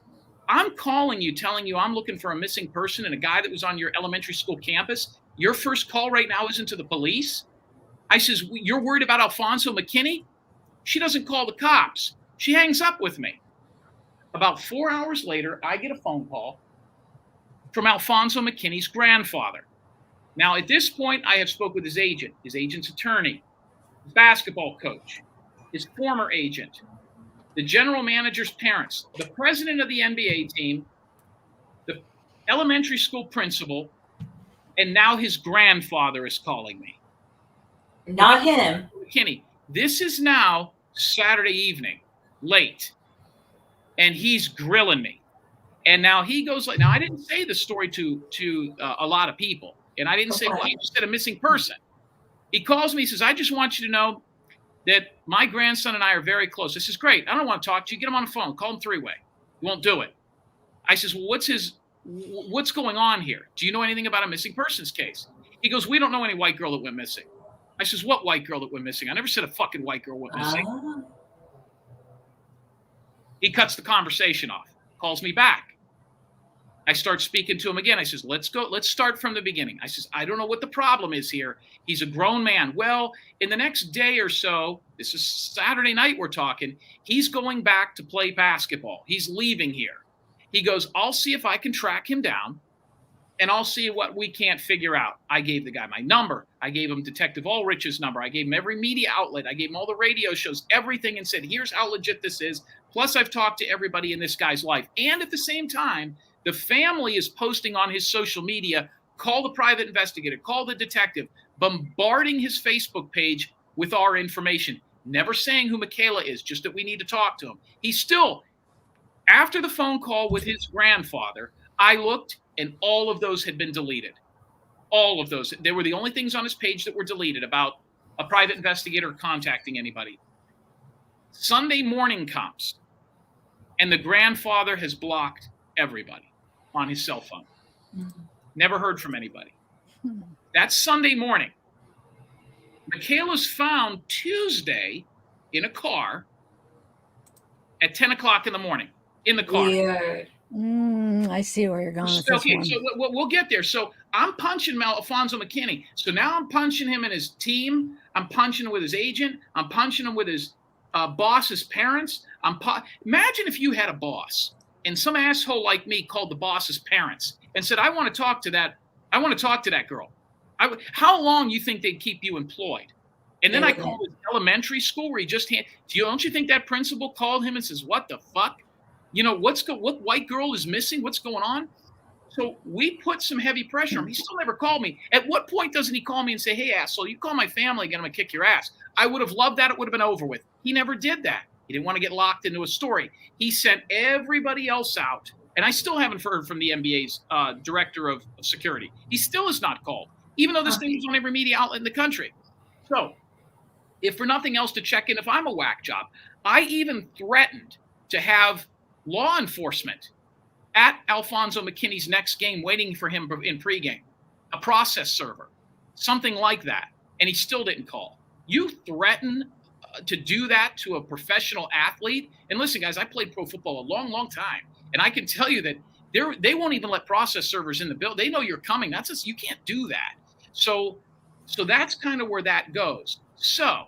I'm calling you, telling you I'm looking for a missing person and a guy that was on your elementary school campus. Your first call right now isn't to the police? I says, you're worried about Alfonso McKinney? She doesn't call the cops. She hangs up with me. About 4 hours later, I get a phone call from Alfonso McKinney's grandfather. Now, at this point, I have spoke with his agent's attorney, his basketball coach, his former agent, the general manager's parents, the president of the NBA team, the elementary school principal, and now his grandfather is calling me. Not him. McKinney, this is now Saturday evening, late, and he's grilling me. And now he goes like, now I didn't say the story to a lot of people. And I didn't say, well, you just said a missing person. He calls me, he says, I just want you to know that my grandson and I are very close. I says, great. I don't want to talk to you. Get him on the phone. Call him 3-way. He won't do it. I says, well, what's going on here? Do you know anything about a missing persons case? He goes, we don't know any white girl that went missing. I says, what white girl that went missing? I never said a fucking white girl went missing. He cuts the conversation off, calls me back. I start speaking to him again. I says, let's start from the beginning. I says, I don't know what the problem is here. He's a grown man. Well, in the next day or so, this is Saturday night we're talking, he's going back to play basketball. He's leaving here. He goes, I'll see if I can track him down, and I'll see what we can't figure out. I gave the guy my number. I gave him Detective Ulrich's number. I gave him every media outlet. I gave him all the radio shows, everything, and said, here's how legit this is. Plus, I've talked to everybody in this guy's life. And at the same time, the family is posting on his social media, call the private investigator, call the detective, bombarding his Facebook page with our information. Never saying who Michaela is, just that we need to talk to him. He's still, after the phone call with his grandfather, I looked, and all of those had been deleted. All of those. They were the only things on his page that were deleted about a private investigator contacting anybody. Sunday morning comes, and the grandfather has blocked everybody on his cell phone. Mm-hmm. Never heard from anybody. That's Sunday morning. Michaela's found Tuesday in a car at 10 o'clock in the morning. In the car. Weird. I see where you're going with this one. So we'll get there. So I'm punching Alfonso McKinney. So now I'm punching him and his team. I'm punching him with his agent. I'm punching him with his boss's parents. Imagine if you had a boss and some asshole like me called the boss's parents and said, I want to talk to that girl. How long you think they'd keep you employed? And then I called his elementary school where he just don't you think that principal called him and says, what the fuck? You know, what white girl is missing? What's going on? So we put some heavy pressure on him. He still never called me. At what point doesn't he call me and say, hey, asshole, you call my family again, I'm going to kick your ass? I would have loved that. It would have been over with. He never did that. He didn't want to get locked into a story. He sent everybody else out. And I still haven't heard from the NBA's director of security. He still has not called, even though this thing is on every media outlet in the country. So if for nothing else to check in if I'm a whack job, I even threatened to have law enforcement at Alfonso McKinney's next game waiting for him in pregame, a process server, something like that. And he still didn't call. You threaten to do that to a professional athlete. And listen, guys, I played pro football a long, long time. And I can tell you that they won't even let process servers in the building. They know you're coming. You can't do that. So that's kind of where that goes. So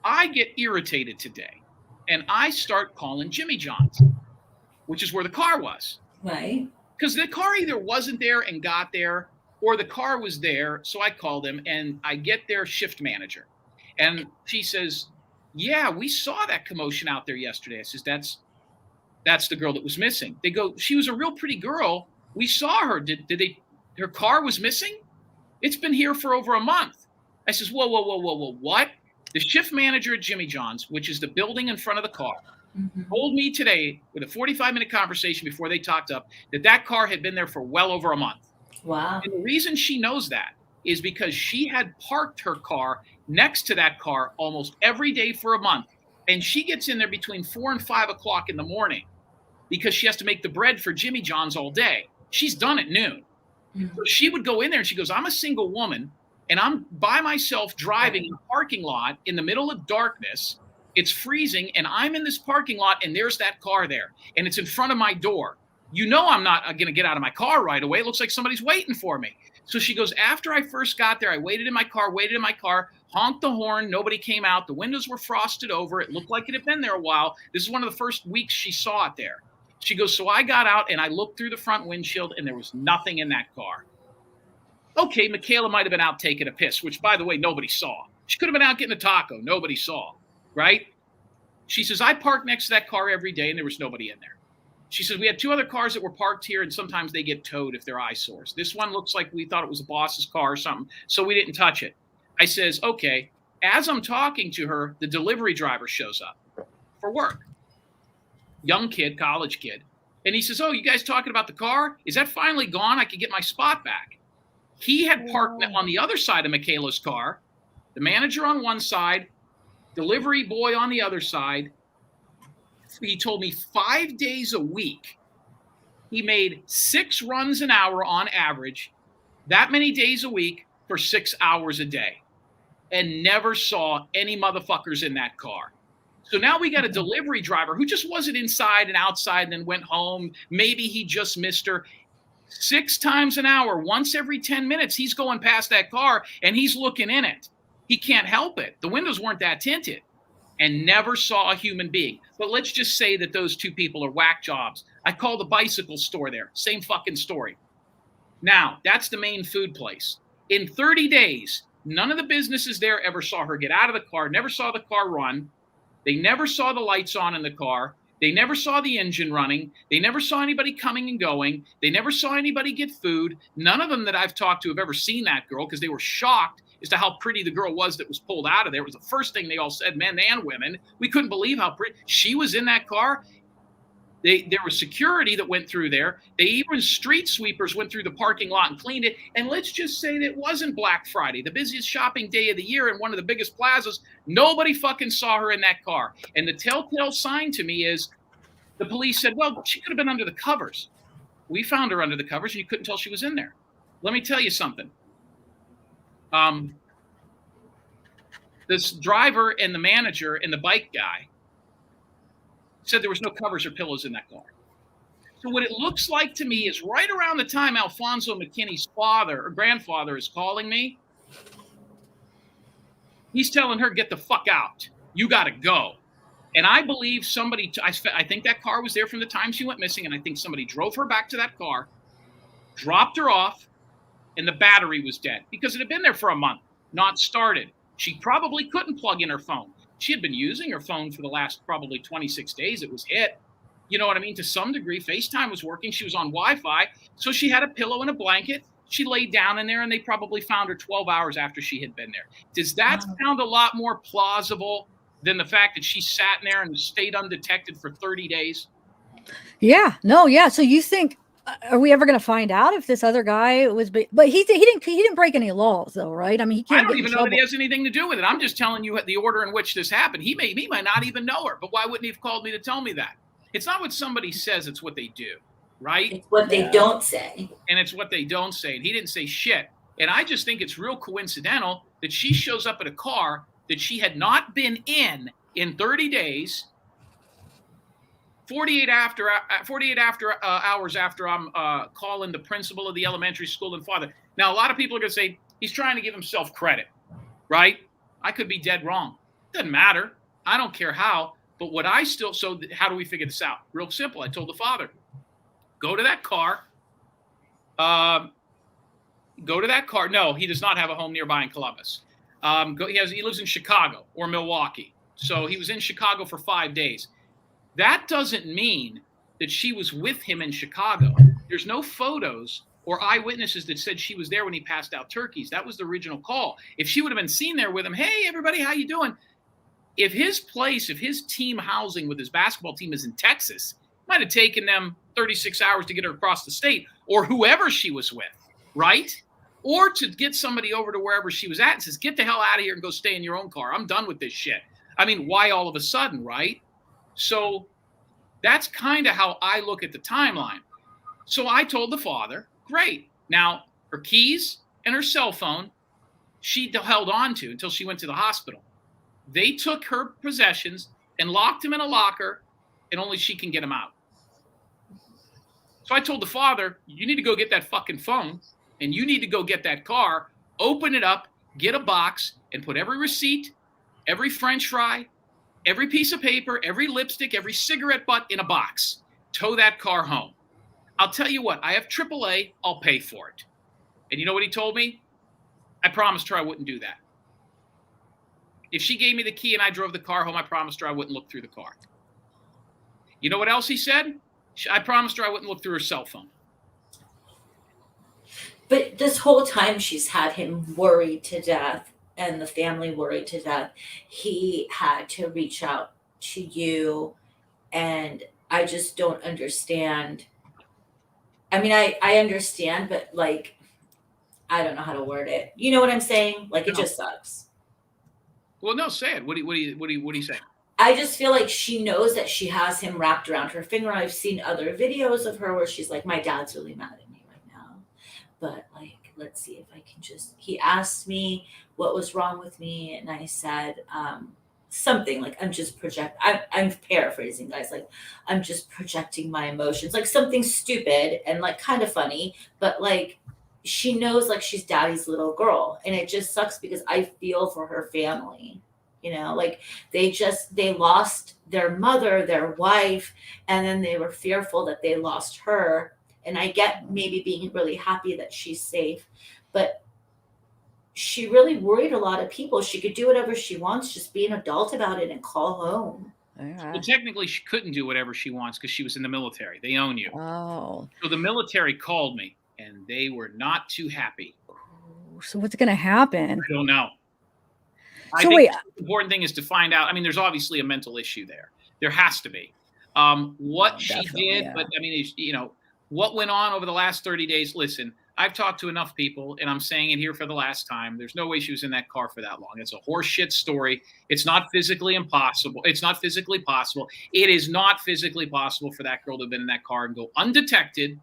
I get irritated today. And I start calling Jimmy John's, which is where the car was. Right. Because the car either wasn't there and got there, or the car was there. So I called him, and I get their shift manager. And she says, yeah, we saw that commotion out there yesterday. I says, that's the girl that was missing. They go, she was a real pretty girl. We saw her. Her car was missing? It's been here for over a month. I says, whoa, what? The shift manager at Jimmy John's, which is the building in front of the car, told me today with a 45-minute conversation before they talked up that car had been there for well over a month. Wow. And the reason she knows that is because she had parked her car next to that car almost every day for a month. And she gets in there between 4 and 5 o'clock in the morning because she has to make the bread for Jimmy John's all day. She's done at noon. So she would go in there and she goes, I'm a single woman. And I'm by myself driving in a parking lot in the middle of darkness. It's freezing, and I'm in this parking lot, and there's that car there, and it's in front of my door. You know I'm not going to get out of my car right away. It looks like somebody's waiting for me. So she goes, after I first got there, I waited in my car, honked the horn. Nobody came out. The windows were frosted over. It looked like it had been there a while. This is one of the first weeks she saw it there. She goes, so I got out, and I looked through the front windshield, and there was nothing in that car. Okay, Michaela might have been out taking a piss, which, by the way, nobody saw. She could have been out getting a taco. Nobody saw, right? She says, I park next to that car every day, and there was nobody in there. She says, we had 2 other cars that were parked here, and sometimes they get towed if they're eyesores. This one looks like we thought it was a boss's car or something, so we didn't touch it. I says, okay. As I'm talking to her, the delivery driver shows up for work. Young kid, college kid. And he says, oh, you guys talking about the car? Is that finally gone? I could get my spot back. He had parked on the other side of Michaela's car, the manager on one side, delivery boy on the other side. He told me 5 days a week, he made 6 runs an hour on average, that many days a week for 6 hours a day, and never saw any motherfuckers in that car. So now we got a delivery driver who just wasn't inside and outside and then went home. Maybe he just missed her. 6 times an hour, once every 10 minutes, he's going past that car and he's looking in it. He can't help it. The windows weren't that tinted, and never saw a human being. But let's just say that those 2 people are whack jobs. I call the bicycle store there. Same fucking story. Now, that's the main food place. In 30 days, none of the businesses there ever saw her get out of the car, never saw the car run. They never saw the lights on in the car. They never saw the engine running. They never saw anybody coming and going. They never saw anybody get food. None of them that I've talked to have ever seen that girl because they were shocked as to how pretty the girl was that was pulled out of there. It was the first thing they all said, men and women. We couldn't believe how pretty she was in that car. There was security that went through there. They even street sweepers went through the parking lot and cleaned it. And let's just say that it wasn't Black Friday, the busiest shopping day of the year in one of the biggest plazas. Nobody fucking saw her in that car. And the telltale sign to me is the police said, well, she could have been under the covers. We found her under the covers and you couldn't tell she was in there. Let me tell you something. This driver and the manager and the bike guy said there was no covers or pillows in that car. So what it looks like to me is right around the time Alfonso McKinney's father or grandfather is calling me, he's telling her, get the fuck out. You got to go. And I believe somebody, I think that car was there from the time she went missing, and I think somebody drove her back to that car, dropped her off, and the battery was dead because it had been there for a month, not started. She probably couldn't plug in her phone. She had been using her phone for the last probably 26 days. It was hit. You know what I mean? To some degree, FaceTime was working. She was on Wi-Fi. So she had a pillow and a blanket. She laid down in there, and they probably found her 12 hours after she had been there. Does that sound a lot more plausible than the fact that she sat in there and stayed undetected for 30 days? Yeah. No. Yeah. So you think, are we ever going to find out if this other guy was? But he didn't break any laws, though, right? I mean, he can't. I don't even know that he has anything to do with it. I'm just telling you the order in which this happened. He might not even know her, but why wouldn't he have called me to tell me that? It's not what somebody says; it's what they do, right? It's what they don't say, and it's what they don't say. And he didn't say shit. And I just think it's real coincidental that she shows up at a car that she had not been in 30 days. 48 hours after I'm calling the principal of the elementary school and father. Now, a lot of people are going to say he's trying to give himself credit, right? I could be dead wrong. Doesn't matter. I don't care how. But so how do we figure this out? Real simple. I told the father, go to that car. No, he does not have a home nearby in Columbus. He lives in Chicago or Milwaukee. So he was in Chicago for 5 days. That doesn't mean that she was with him in Chicago. There's no photos or eyewitnesses that said she was there when he passed out turkeys. That was the original call. If she would have been seen there with him, hey, everybody, how you doing? If his team housing with his basketball team is in Texas, it might have taken them 36 hours to get her across the state, or whoever she was with, right? Or to get somebody over to wherever she was at and says, get the hell out of here and go stay in your own car. I'm done with this shit. I mean, why all of a sudden, right? So that's kind of how I look at the timeline. So I told the father, great. Now, her keys and her cell phone, she held on to until she went to the hospital. They took her possessions and locked him in a locker, and only she can get him out. So I told the father, you need to go get that fucking phone, and you need to go get that car, open it up, get a box, and put every receipt, every French fry, every piece of paper, every lipstick, every cigarette butt in a box. Tow that car home. I'll tell you what, I have AAA, I'll pay for it. And you know what he told me? I promised her I wouldn't do that. If she gave me the key and I drove the car home, I promised her I wouldn't look through the car. You know what else he said? I promised her I wouldn't look through her cell phone. But this whole time she's had him worried to death and the family worried to death. He had to reach out to you, and I just don't understand. I mean, I understand, but like, I don't know how to word it. You know what I'm saying? Like, it just sucks. Well, no, say it. What do you say? I just feel like she knows that she has him wrapped around her finger. I've seen other videos of her where she's like, my dad's really mad at me right now. But like, let's see if I can he asked me what was wrong with me. And I said, something like I'm paraphrasing, guys, like I'm just projecting my emotions, like something stupid and like kind of funny, but like she knows like she's daddy's little girl, and it just sucks because I feel for her family. Like they lost their mother, their wife, and then they were fearful that they lost her. And I get maybe being really happy that she's safe, but she really worried a lot of people. She could do whatever she wants, just be an adult about it and call home. Well, technically, she couldn't do whatever she wants because she was in the military. They own you. Oh. So the military called me, and they were not too happy. So what's going to happen? I don't know. I So think wait, the important thing is to find out. I mean, there's obviously a mental issue there. There has to be. What she definitely, did, yeah. but I mean, what went on over the last 30 days. Listen, I've talked to enough people, and I'm saying it here for the last time. There's no way she was in that car for that long. It's a horseshit story. It's not physically impossible. It's not physically possible. It is not physically possible for that girl to have been in that car and go undetected,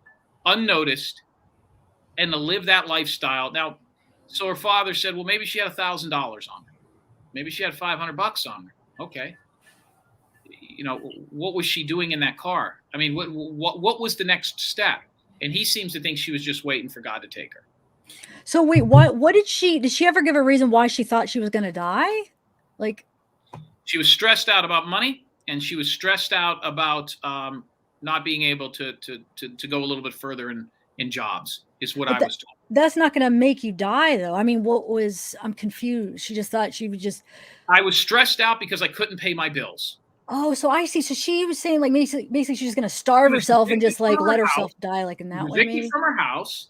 unnoticed, and to live that lifestyle. Now, so her father said, well, maybe she had $1,000 on her. Maybe she had $500 on her. Okay. What was she doing in that car? I mean, what was the next step? And he seems to think she was just waiting for God to take her. So wait, what did she ever give a reason why she thought she was going to die? Like, she was stressed out about money, and she was stressed out about not being able to go a little bit further in jobs, is what I was told. That's not going to make you die, though. I mean, I'm confused. She just thought she would just. I was stressed out because I couldn't pay my bills. Oh, so I see. So she was saying, like, basically she's just going to starve herself and just like let herself die, like in that way. Maybe from her house.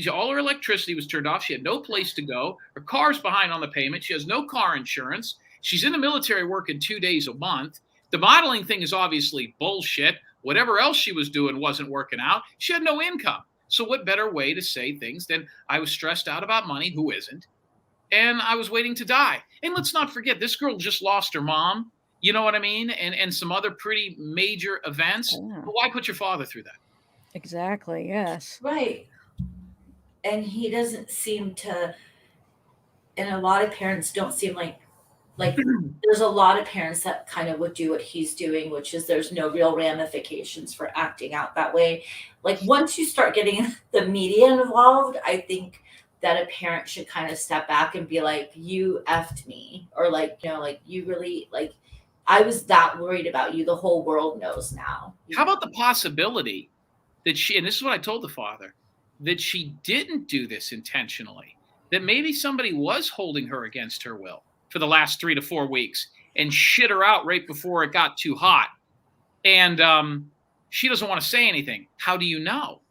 All her electricity was turned off. She had no place to go. Her car's behind on the payment. She has no car insurance. She's in the military working 2 days a month. The modeling thing is obviously bullshit. Whatever else she was doing wasn't working out. She had no income. So what better way to say things than I was stressed out about money, who isn't, and I was waiting to die. And let's not forget, this girl just lost her mom. You know what I mean? And some other pretty major events. Yeah. But why put your father through that? Exactly. Yes. Right. And he doesn't seem to, and a lot of parents don't seem like there's a lot of parents that kind of would do what he's doing, which is there's no real ramifications for acting out that way. Like once you start getting the media involved, I think that a parent should kind of step back and be like, you effed me, or like, like you really, like, I was that worried about you. The whole world knows now. How about the possibility that she, and this is what I told the father, that she didn't do this intentionally, that maybe somebody was holding her against her will for the last 3 to 4 weeks and shit her out right before it got too hot. And she doesn't want to say anything. How do you know?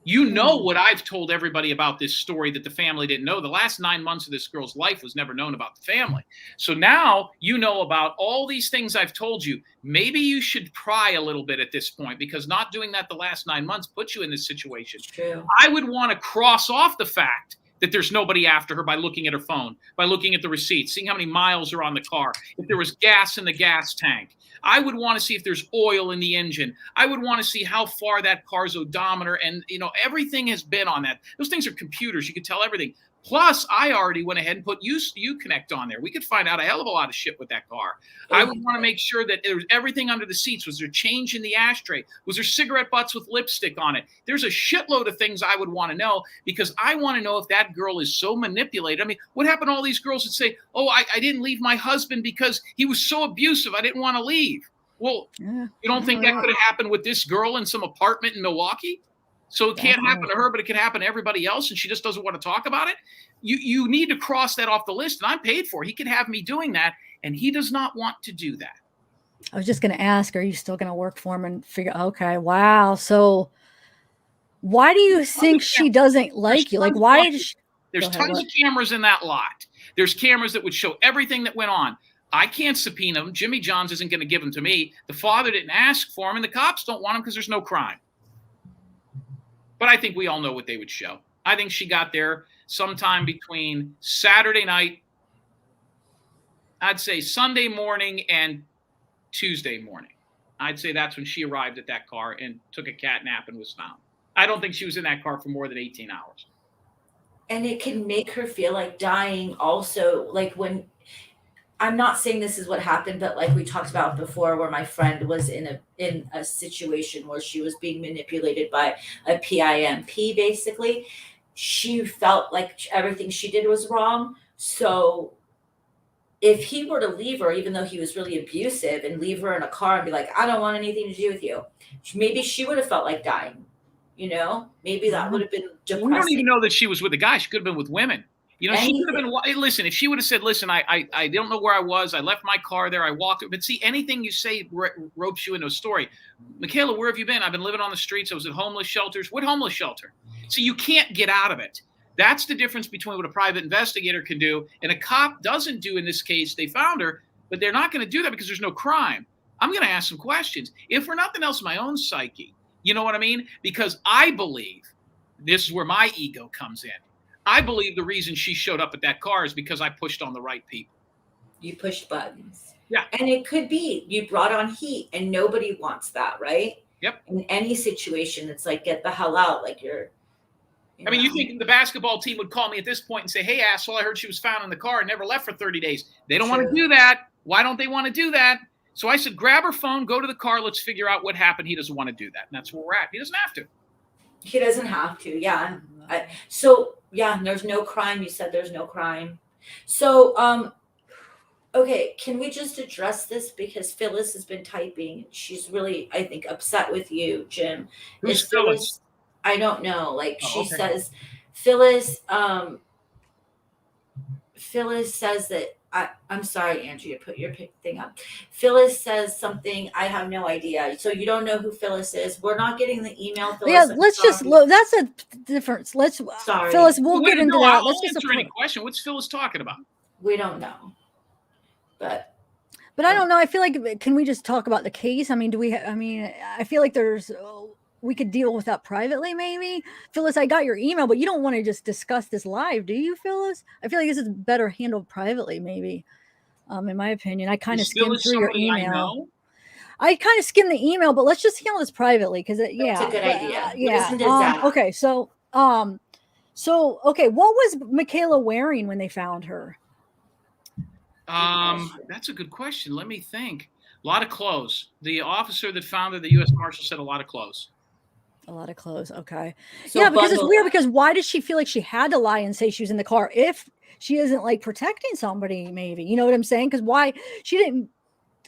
You know what I've told everybody about this story that the family didn't know. The last 9 months of this girl's life was never known about the family. So now you know about all these things I've told you. Maybe you should pry a little bit at this point, because not doing that the last 9 months puts you in this situation. True. I would want to cross off the fact that there's nobody after her by looking at her phone, by looking at the receipts, seeing how many miles are on the car, if there was gas in the gas tank. I would want to see if there's oil in the engine. I would want to see how far that car's odometer, and everything has been on that. Those things are computers. You can tell everything. Plus, I already went ahead and put Uconnect on there. We could find out a hell of a lot of shit with that car. I would want to make sure that there was everything under the seats. Was there change in the ashtray? Was there cigarette butts with lipstick on it? There's a shitload of things I would want to know, because I want to know if that girl is so manipulated. I mean, what happened to all these girls that say, oh, I didn't leave my husband because he was so abusive, I didn't want to leave. Well, you don't think that could have happened with this girl in some apartment in Milwaukee? So it can't happen to her, but it can happen to everybody else, and she just doesn't want to talk about it. You need to cross that off the list, and I'm paid for it. He could have me doing that, and he does not want to do that. I was just going to ask, are you still going to work for him and figure, okay, wow. So why do you think she doesn't like you? Like, why does she? There's tons of cameras in that lot. There's cameras that would show everything that went on. I can't subpoena them. Jimmy Johns isn't going to give them to me. The father didn't ask for them, and the cops don't want them because there's no crime. But I think we all know what they would show. I think she got there sometime between Saturday night, I'd say Sunday morning, and Tuesday morning. I'd say that's when she arrived at that car and took a cat nap and was found. I don't think she was in that car for more than 18 hours. And it can make her feel like dying also. Like when I'm not saying this is what happened, but like we talked about before, where my friend was in a situation where she was being manipulated by a PIMP, basically. She felt like everything she did was wrong. So if he were to leave her, even though he was really abusive, and leave her in a car and be like, I don't want anything to do with you, maybe she would have felt like dying. Maybe that would have been depressing. We don't even know that she was with a guy. She could have been with women. She Anything. could have been. Listen, if she would have said, "Listen, I don't know where I was. I left my car there. I walked." But see, anything you say ropes you into a story. Michaela, where have you been? I've been living on the streets. I was at homeless shelters. What homeless shelter? So you can't get out of it. That's the difference between what a private investigator can do and a cop doesn't do in this case. They found her, but they're not going to do that because there's no crime. I'm going to ask some questions. If for nothing else, my own psyche. You know what I mean? Because I believe, this is where my ego comes in. I believe the reason she showed up at that car is because I pushed on the right people. You pushed buttons. Yeah. And it could be you brought on heat, and nobody wants that, right? Yep. In any situation, it's like, get the hell out. Like you think the basketball team would call me at this point and say, hey, asshole, I heard she was found in the car and never left for 30 days. They don't want to do that. Why don't they want to do that? So I said, grab her phone, go to the car. Let's figure out what happened. He doesn't want to do that. And that's where we're at. He doesn't have to. He doesn't have to. Yeah. There's no crime. You said there's no crime. So, okay, can we just address this? Because Phyllis has been typing. She's really, I think, upset with you, Jim. Who's Phyllis? I don't know. Like, she okay. says, Phyllis says that, I'm sorry, Andrea, put your thing up. Phyllis says something, I have no idea. So you don't know who Phyllis is. We're not getting the email, Phyllis. Yeah, let's just look. That's a difference. Sorry. Phyllis, we'll get into that. Let's answer any question. What's Phyllis talking about? We don't know. But I don't know. I feel like, can we just talk about the case? I mean, I feel like we could deal with that privately, maybe. Phyllis, I got your email, but you don't want to just discuss this live, do you, Phyllis? I feel like this is better handled privately, maybe. In my opinion, I kind of skimmed through your email. I kind of skimmed the email, but let's just handle this privately because that's a good idea. Yeah. Okay. So, okay. What was Michaela wearing when they found her? That's a good question. Let me think. A lot of clothes. The officer that found her, the U.S. Marshal, said a lot of clothes. A lot of clothes. Okay. So yeah, because it's weird, because why does she feel like she had to lie and say she was in the car if she isn't like protecting somebody, maybe? You know what I'm saying? Because why? She didn't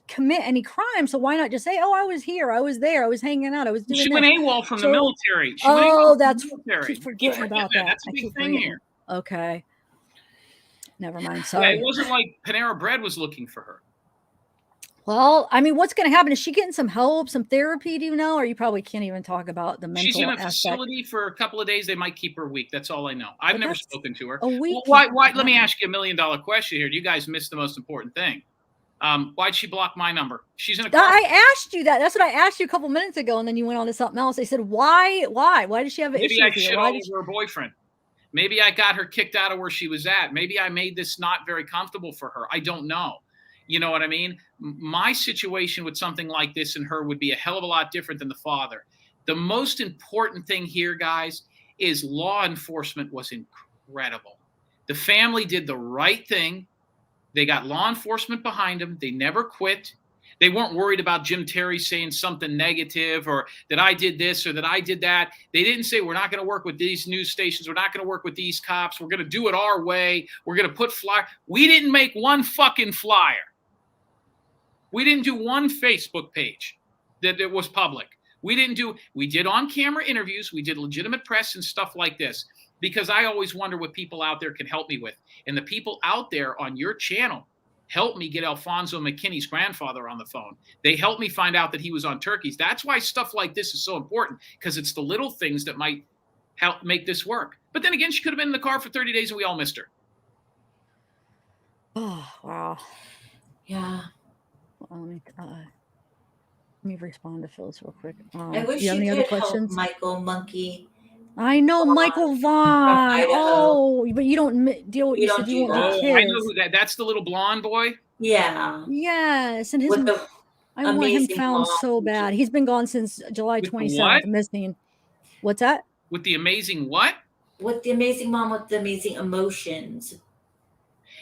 commit any crime, so why not just say, oh, I was here, I was there, I was hanging out, I was doing She went AWOL from the military. That's keep forgetting about that. That's a big thing here. Okay. Never mind. Sorry. Yeah, it wasn't like Panera Bread was looking for her. Well, I mean, what's going to happen? Is she getting some help, some therapy? Do you know? Or you probably can't even talk about the mental aspect. She's in a facility for a couple of days. They might keep her a week. That's all I know. I've never spoken to her. A week? Well, why? Let me ask you $1 million question here. You guys missed the most important thing. Why'd she block my number? She's in a car. I asked you that. That's what I asked you a couple minutes ago, and then you went on to something else. I said, why? Why does she have an issue? Maybe I shit all over her boyfriend. Maybe I got her kicked out of where she was at. Maybe I made this not very comfortable for her. I don't know. You know what I mean? My situation with something like this and her would be a hell of a lot different than the father. The most important thing here, guys, is law enforcement was incredible. The family did the right thing. They got law enforcement behind them. They never quit. They weren't worried about Jim Terry saying something negative or that I did this or that I did that. They didn't say, we're not going to work with these news stations. We're not going to work with these cops. We're going to do it our way. We're going to put flyer. We didn't make one fucking flyer. We didn't do one Facebook page that it was public. We did on-camera interviews. We did legitimate press and stuff like this, because I always wonder what people out there can help me with. And the people out there on your channel helped me get Alfonso McKinney's grandfather on the phone. They helped me find out that he was on turkeys. That's why stuff like this is so important, because it's the little things that might help make this work. But then again, she could have been in the car for 30 days and we all missed her. Oh, wow. Yeah. Well, let me respond to Phyllis real quick. I wish you you could help Michael Monkey. I know Michael Vaughn. Oh, but you don't deal with you don't do that. Kids. I know who that's the little blonde boy. Yeah. Yes, and I want him found so bad. He's been gone since July 27th, missing. What's that? With the amazing what? With the amazing mom with the amazing emotions.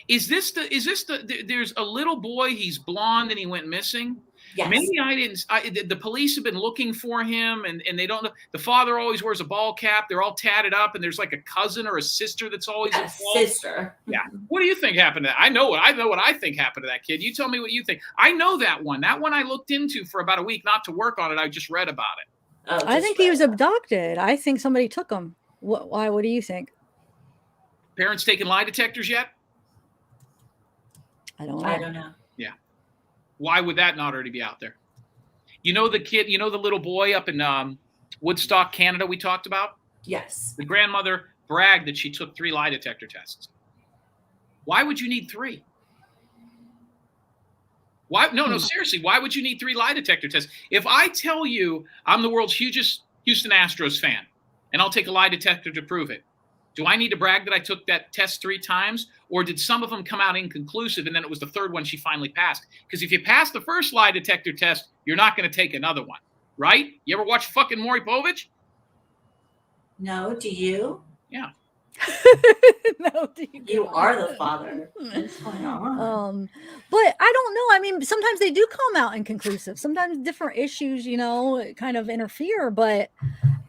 Is this there's a little boy, he's blonde and he went missing? Yes. Maybe I didn't. The police have been looking for him, and they don't know. The father always wears a ball cap. They're all tatted up, and there's like a cousin or a sister that's always involved. Sister. Yeah. What do you think happened to that? I know what I think happened to that kid. You tell me what you think. I know that one. That one I looked into for about a week, not to work on it. I just read about it. Oh, I think he was abducted. I think somebody took him. Why? What do you think? Parents taking lie detectors yet? I don't know. I don't know. Yeah. Why would that not already be out there? You know the kid, the little boy up in Woodstock, Canada we talked about? Yes. The grandmother bragged that she took 3 lie detector tests. Why would you need 3? Why? No, seriously. Why would you need 3 lie detector tests? If I tell you I'm the world's hugest Houston Astros fan, and I'll take a lie detector to prove it, do I need to brag that I took that test 3 times? Or did some of them come out inconclusive and then it was the third one she finally passed? Because if you pass the first lie detector test, you're not going to take another one, right? You ever watch fucking Maury Povich? No, do you? Yeah. No, you are the father. What's going on? But I don't know. I mean, sometimes they do come out inconclusive. Sometimes different issues, kind of interfere. But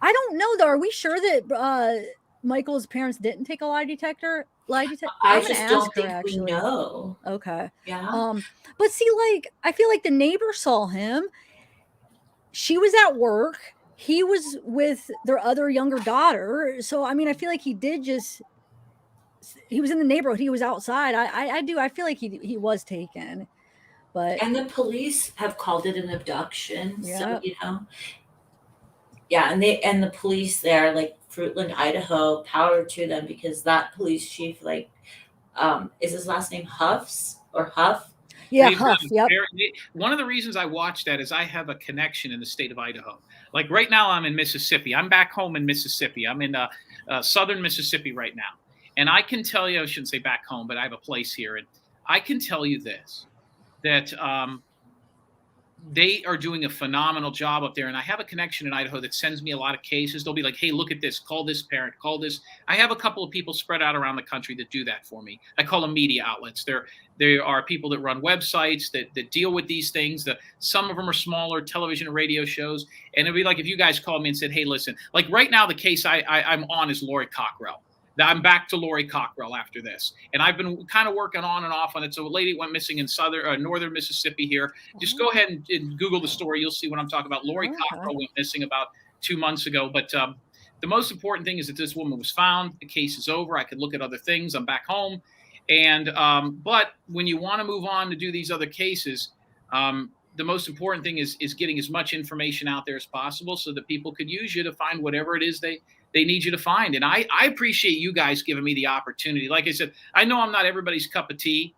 I don't know, though. Are we sure that Michael's parents didn't take a lie detector? I just don't think we know. Okay. Yeah. But see, I feel like the neighbor saw him. She was at work. He was with their other younger daughter. So, I mean, I feel like he was in the neighborhood. He was outside. I feel like he was taken. And the police have called it an abduction. Yeah. So, yeah. And the police there, like Fruitland, Idaho, power to them, because that police chief, is his last name Huff? Yeah, Huff. Yep. One of the reasons I watch that is I have a connection in the state of Idaho. Like right now, I'm in Mississippi. I'm back home in Mississippi. I'm in southern Mississippi right now. And I can tell you, I shouldn't say back home, but I have a place here. And I can tell you this, that they are doing a phenomenal job up there. And I have a connection in Idaho that sends me a lot of cases. They'll be like, hey, look at this. Call this parent. Call this. I have a couple of people spread out around the country that do that for me. I call them media outlets. There are people that run websites that deal with these things. Some of them are smaller television and radio shows. And it'd be like if you guys called me and said, hey, listen, like right now, the case I'm on is Lori Cockrell. I'm back to Lori Cockrell after this. And I've been kind of working on and off on it. So a lady went missing in northern Mississippi here. Just go ahead and Google the story. You'll see what I'm talking about. Lori Cockrell went missing about 2 months ago. But the most important thing is that this woman was found. The case is over. I could look at other things. I'm back home. And but when you want to move on to do these other cases, the most important thing is getting as much information out there as possible so that people could use you to find whatever it is they need you to find. And I appreciate you guys giving me the opportunity. Like I said, I know I'm not everybody's cup of tea,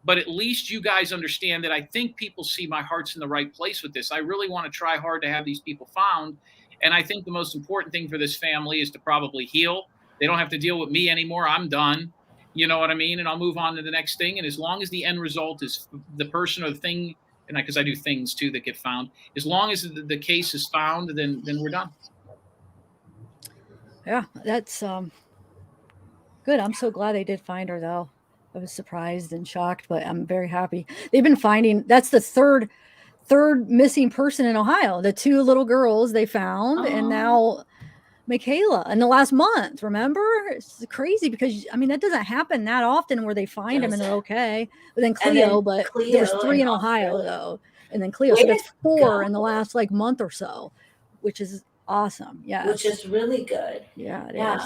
but at least you guys understand that I think people see my heart's in the right place with this. I really want to try hard to have these people found. And I think the most important thing for this family is to probably heal. They don't have to deal with me anymore. I'm done. You know what I mean? And I'll move on to the next thing. And as long as the end result is the person or the thing, and because I do things too that get found, as long as the case is found, then we're done. Yeah, that's good. I'm so glad they did find her, though. I was surprised and shocked, but I'm very happy. They've been finding. That's the third missing person in Ohio. The 2 little girls they found, and now Michaela in the last month. Remember, it's crazy because I mean that doesn't happen that often where they find them and they're okay. But then Cleo, there was 3 in Ohio though, and then Cleo. So that's 4 in the last month or so, which is awesome. Yeah, which is really good. Yeah, it is.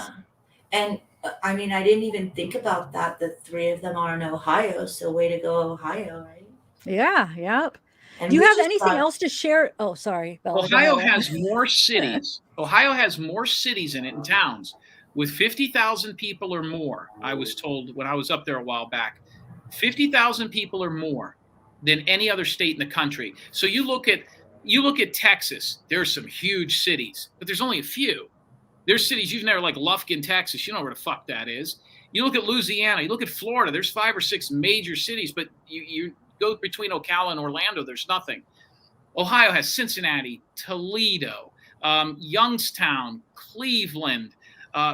And I mean, I didn't even think about that. The 3 of them are in Ohio, so way to go, Ohio, right? Yeah. Yep. And do you have anything else to share? Oh, sorry, Bella. Ohio has more cities. Ohio has more cities in it and towns with 50,000 people or more. I was told when I was up there a while back, 50,000 people or more than any other state in the country. So you look at Texas. There's some huge cities, but there's only a few. There's cities you've never, like Lufkin, Texas. You know where the fuck that is. You look at Louisiana. You look at Florida. There's 5 or 6 major cities, but you go between Ocala and Orlando, there's nothing. Ohio has Cincinnati, Toledo, Youngstown, Cleveland,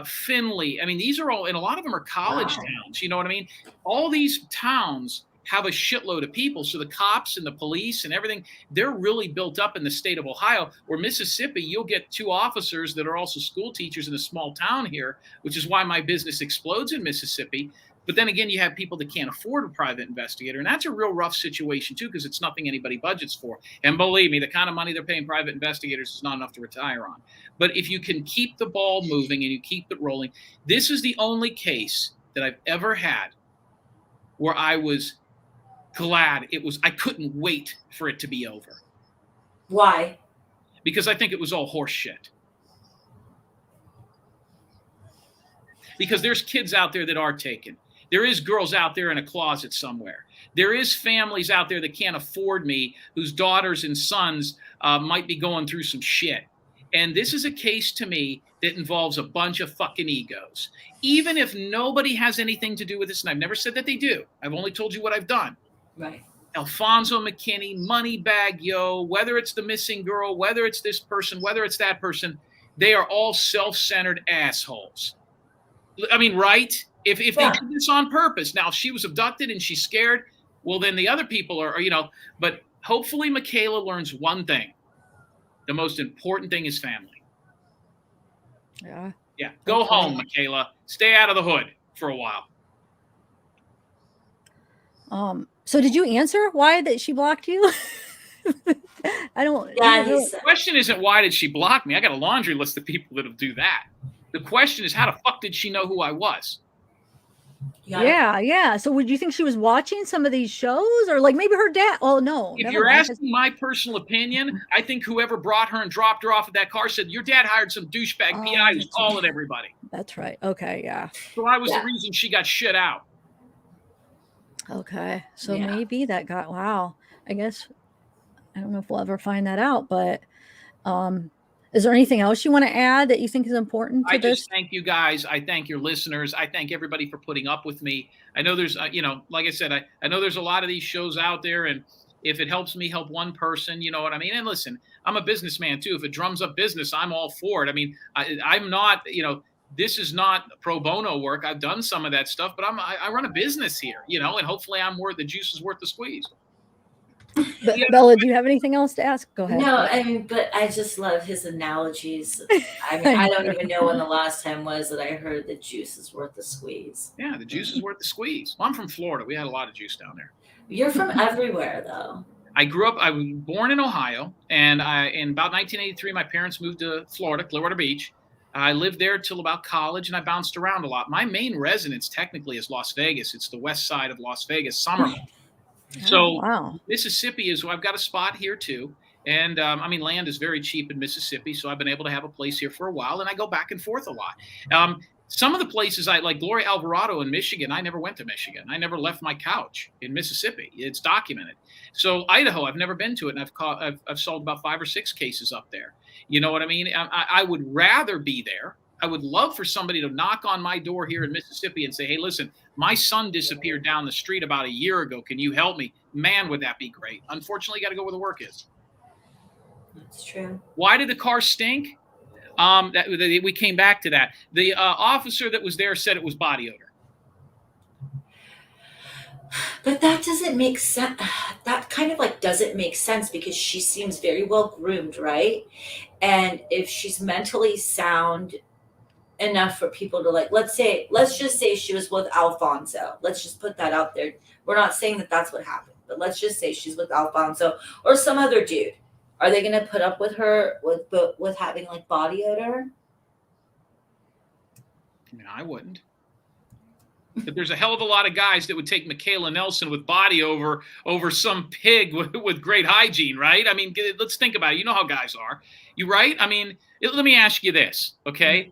Findlay. I mean, these are all, and a lot of them are college towns. You know what I mean? All these towns have a shitload of people. So the cops and the police and everything, they're really built up in the state of Ohio. Where Mississippi, you'll get 2 officers that are also school teachers in a small town here, which is why my business explodes in Mississippi. But then again, you have people that can't afford a private investigator. And that's a real rough situation, too, because it's nothing anybody budgets for. And believe me, the kind of money they're paying private investigators is not enough to retire on. But if you can keep the ball moving and you keep it rolling, this is the only case that I've ever had where I was glad I couldn't wait for it to be over. Why? Because I think it was all horse shit. Because there's kids out there that are taken. There is girls out there in a closet somewhere. There is families out there that can't afford me, whose daughters and sons might be going through some shit. And this is a case to me that involves a bunch of fucking egos. Even if nobody has anything to do with this, and I've never said that they do. I've only told you what I've done. Right. Alfonso McKinney, Moneybag Yo, whether it's the missing girl, whether it's this person, whether it's that person, they are all self-centered assholes. I mean, right? If they did this on purpose, now if she was abducted and she's scared, well, then the other people are, but hopefully Michaela learns one thing. The most important thing is family. Yeah. Yeah. Go home, Michaela. Stay out of the hood for a while. So did you answer why that she blocked you? I don't. Yeah, the question isn't why did she block me? I got a laundry list of people that'll do that. The question is, how the fuck did she know who I was? Yeah. So would you think she was watching some of these shows, or like maybe her dad? Oh no. If you're asking my personal opinion, I think whoever brought her and dropped her off at that car said, your dad hired some douchebag PI who's calling everybody. That's right. Okay, yeah. So I was the reason she got shit out. Okay. So maybe that got, wow. I guess, I don't know if we'll ever find that out, but is there anything else you want to add that you think is important to this? I just thank you guys. I thank your listeners. I thank everybody for putting up with me. I know there's, like I said, I know there's a lot of these shows out there, and if it helps me help one person, you know what I mean? And listen, I'm a businessman too. If it drums up business, I'm all for it. I mean, I'm not, this is not pro bono work. I've done some of that stuff, but I run a business here, and hopefully the juice is worth the squeeze. Bella, do you have anything else to ask? Go ahead. No, I mean, but I just love his analogies. I mean, I don't even know when the last time was that I heard the juice is worth the squeeze. Yeah, the juice is worth the squeeze. Well, I'm from Florida. We had a lot of juice down there. You're from everywhere, though. I was born in Ohio, and in about 1983, my parents moved to Florida, Clearwater Beach. I lived there till about college, and I bounced around a lot. My main residence technically is Las Vegas. It's the west side of Las Vegas, Somerville. So Mississippi I've got a spot here too. And land is very cheap in Mississippi. So I've been able to have a place here for a while, and I go back and forth a lot. Some of the places like Gloria Alvarado in Michigan, I never went to Michigan. I never left my couch in Mississippi. It's documented. So Idaho, I've never been to it. And I've solved about 5 or 6 cases up there. You know what I mean? I would rather be there. I would love for somebody to knock on my door here in Mississippi and say, hey, listen, my son disappeared down the street about a year ago. Can you help me? Man, would that be great. Unfortunately, you got to go where the work is. That's true. Why did the car stink? We came back to that. The officer that was there said it was body odor. But that doesn't make sense. That kind of doesn't make sense because she seems very well groomed, right? And if she's mentally sound enough for people to let's just say she was with Alfonso. Let's just put that out there. We're not saying that that's what happened, but let's just say she's with Alfonso or some other dude. Are they going to put up with her with having body odor? I mean, I wouldn't. But there's a hell of a lot of guys that would take Michaela Nelson with body over some pig with great hygiene, right? I mean, let's think about it. You know how guys are. You right? I mean, let me ask you this, okay? Mm-hmm.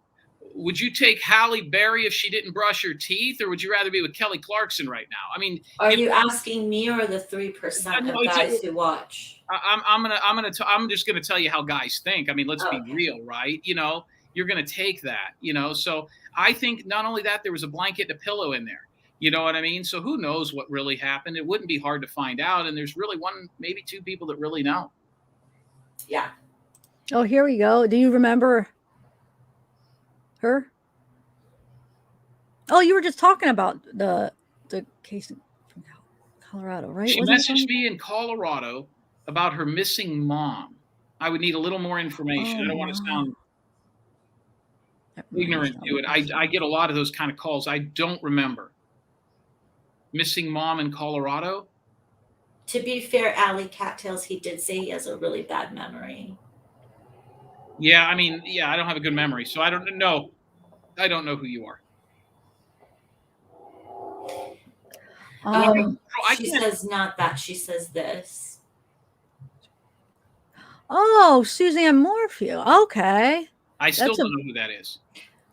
Would you take Halle Berry if she didn't brush her teeth, or would you rather be with Kelly Clarkson right now? I mean, are you asking me or the 3% of guys who watch? I'm just gonna tell you how guys think. I mean, let's be real, right? You're gonna take that, So I think not only that, there was a blanket and a pillow in there. You know what I mean? So who knows what really happened? It wouldn't be hard to find out. And there's really 1, maybe 2 people that really know. Yeah. Oh, here we go. Do you remember her? Oh, you were just talking about the case from Colorado, right? She Wasn't it from? messaged me in Colorado about her missing mom. I would need a little more information. Oh, I don't want to wow. sound That reminds ignorant me to it. of- I get a lot of those kind of calls. I don't remember. Missing mom in Colorado? To be fair, Alley Cattails, he did say he has a really bad memory. Yeah, I mean, yeah, I don't have a good memory, so I don't know. I don't know who you are. She says not that. She says this. Oh, Suzanne Morphew. Okay. I still don't know who that is.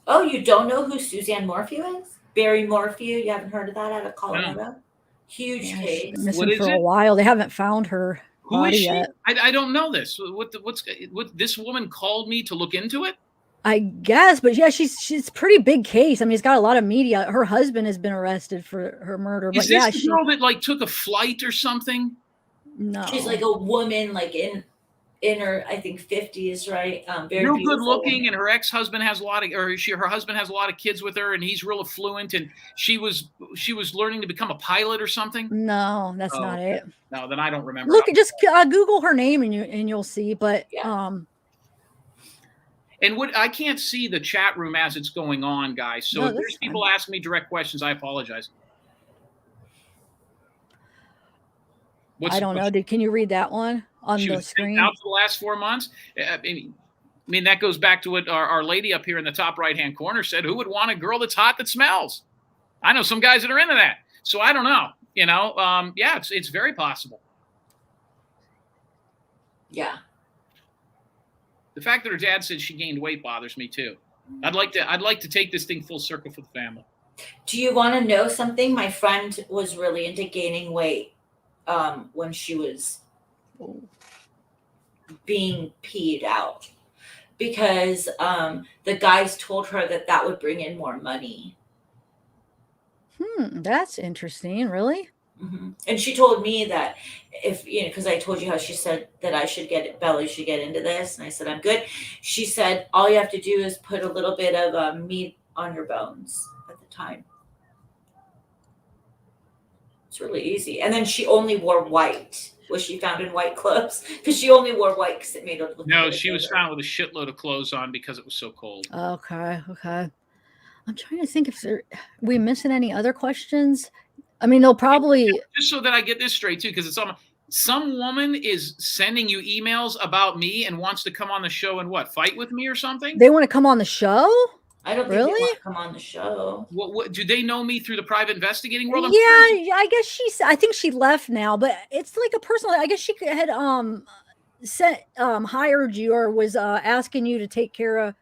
Oh, you don't know who Suzanne Morphew is? Barry Morphew. You haven't heard of that out of Colorado? No. Huge case. She's been missing for a while. They haven't found her body yet. I don't know this. What this woman called me to look into it? I guess, but yeah, she's pretty big case. I mean, it's got a lot of media. Her husband has been arrested for her murder. Is this the girl that like took a flight or something? No, she's like a woman, like in her, I think 50s, right? Very real good looking, and her ex-husband has a lot of, her husband has a lot of kids with her, and he's real affluent, and she was learning to become a pilot or something. No, that's not it. No, then I don't remember. Look, just Google her name and you'll see. But and what I can't see the chat room as it's going on, guys. So if there's people asking me direct questions, I apologize. I don't know. Can you read that one on the screen? Out for the last 4 months. I mean, that goes back to what our lady up here in the top right-hand corner said. Who would want a girl that's hot that smells? I know some guys that are into that. So I don't know. You know, yeah, it's very possible. Yeah. The fact that her dad said she gained weight bothers me too. I'd like to take this thing full circle for the family. Do you want to know something? My friend was really into gaining weight when she was being peed out because the guys told her that would bring in more money. That's interesting. Really? Mm-hmm. And she told me that if, you know, because I told you how she said that Belly should get into this. And I said, I'm good. She said, all you have to do is put a little bit of meat on your bones at the time. It's really easy. And then she only wore white. Was she found in white clothes? Because she only wore white because it made her look. No, she was found with a shitload of clothes on because it was so cold. Okay. I'm trying to think if we missing any other questions. I mean, they'll probably just so that I get this straight too, because it's some woman is sending you emails about me and wants to come on the show and fight with me or something. They want to come on the show. I don't think they want to come on the show. What do they know me through the private investigating world? I guess I think she left now, but it's like a personal. I guess she had hired you or was asking you to take care of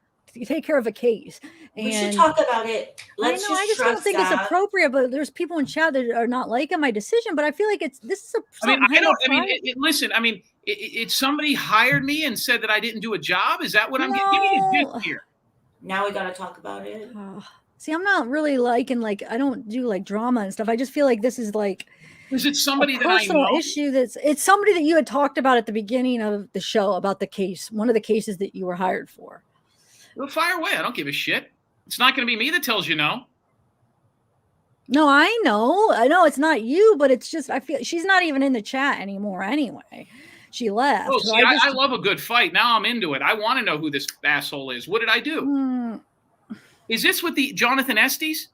a case. We should talk about it. I just don't think it's appropriate, but there's people in chat that are not liking my decision. But I feel like listen. I mean, it's somebody hired me and said that I didn't do a job. Is that what I'm getting here? Now we got to talk about it. See, I'm not really liking I don't do drama and stuff. I just feel like this is is it somebody that I know? Personal issue it's somebody that you had talked about at the beginning of the show about the case, one of the cases that you were hired for. Well, fire away. I don't give a shit. It's not going to be me that tells you no. No, I know it's not you, but it's just I feel she's not even in the chat anymore anyway. She left. Oh, see, I love a good fight. Now I'm into it. I want to know who this asshole is. What did I do? Is this with the Jonathan Estes?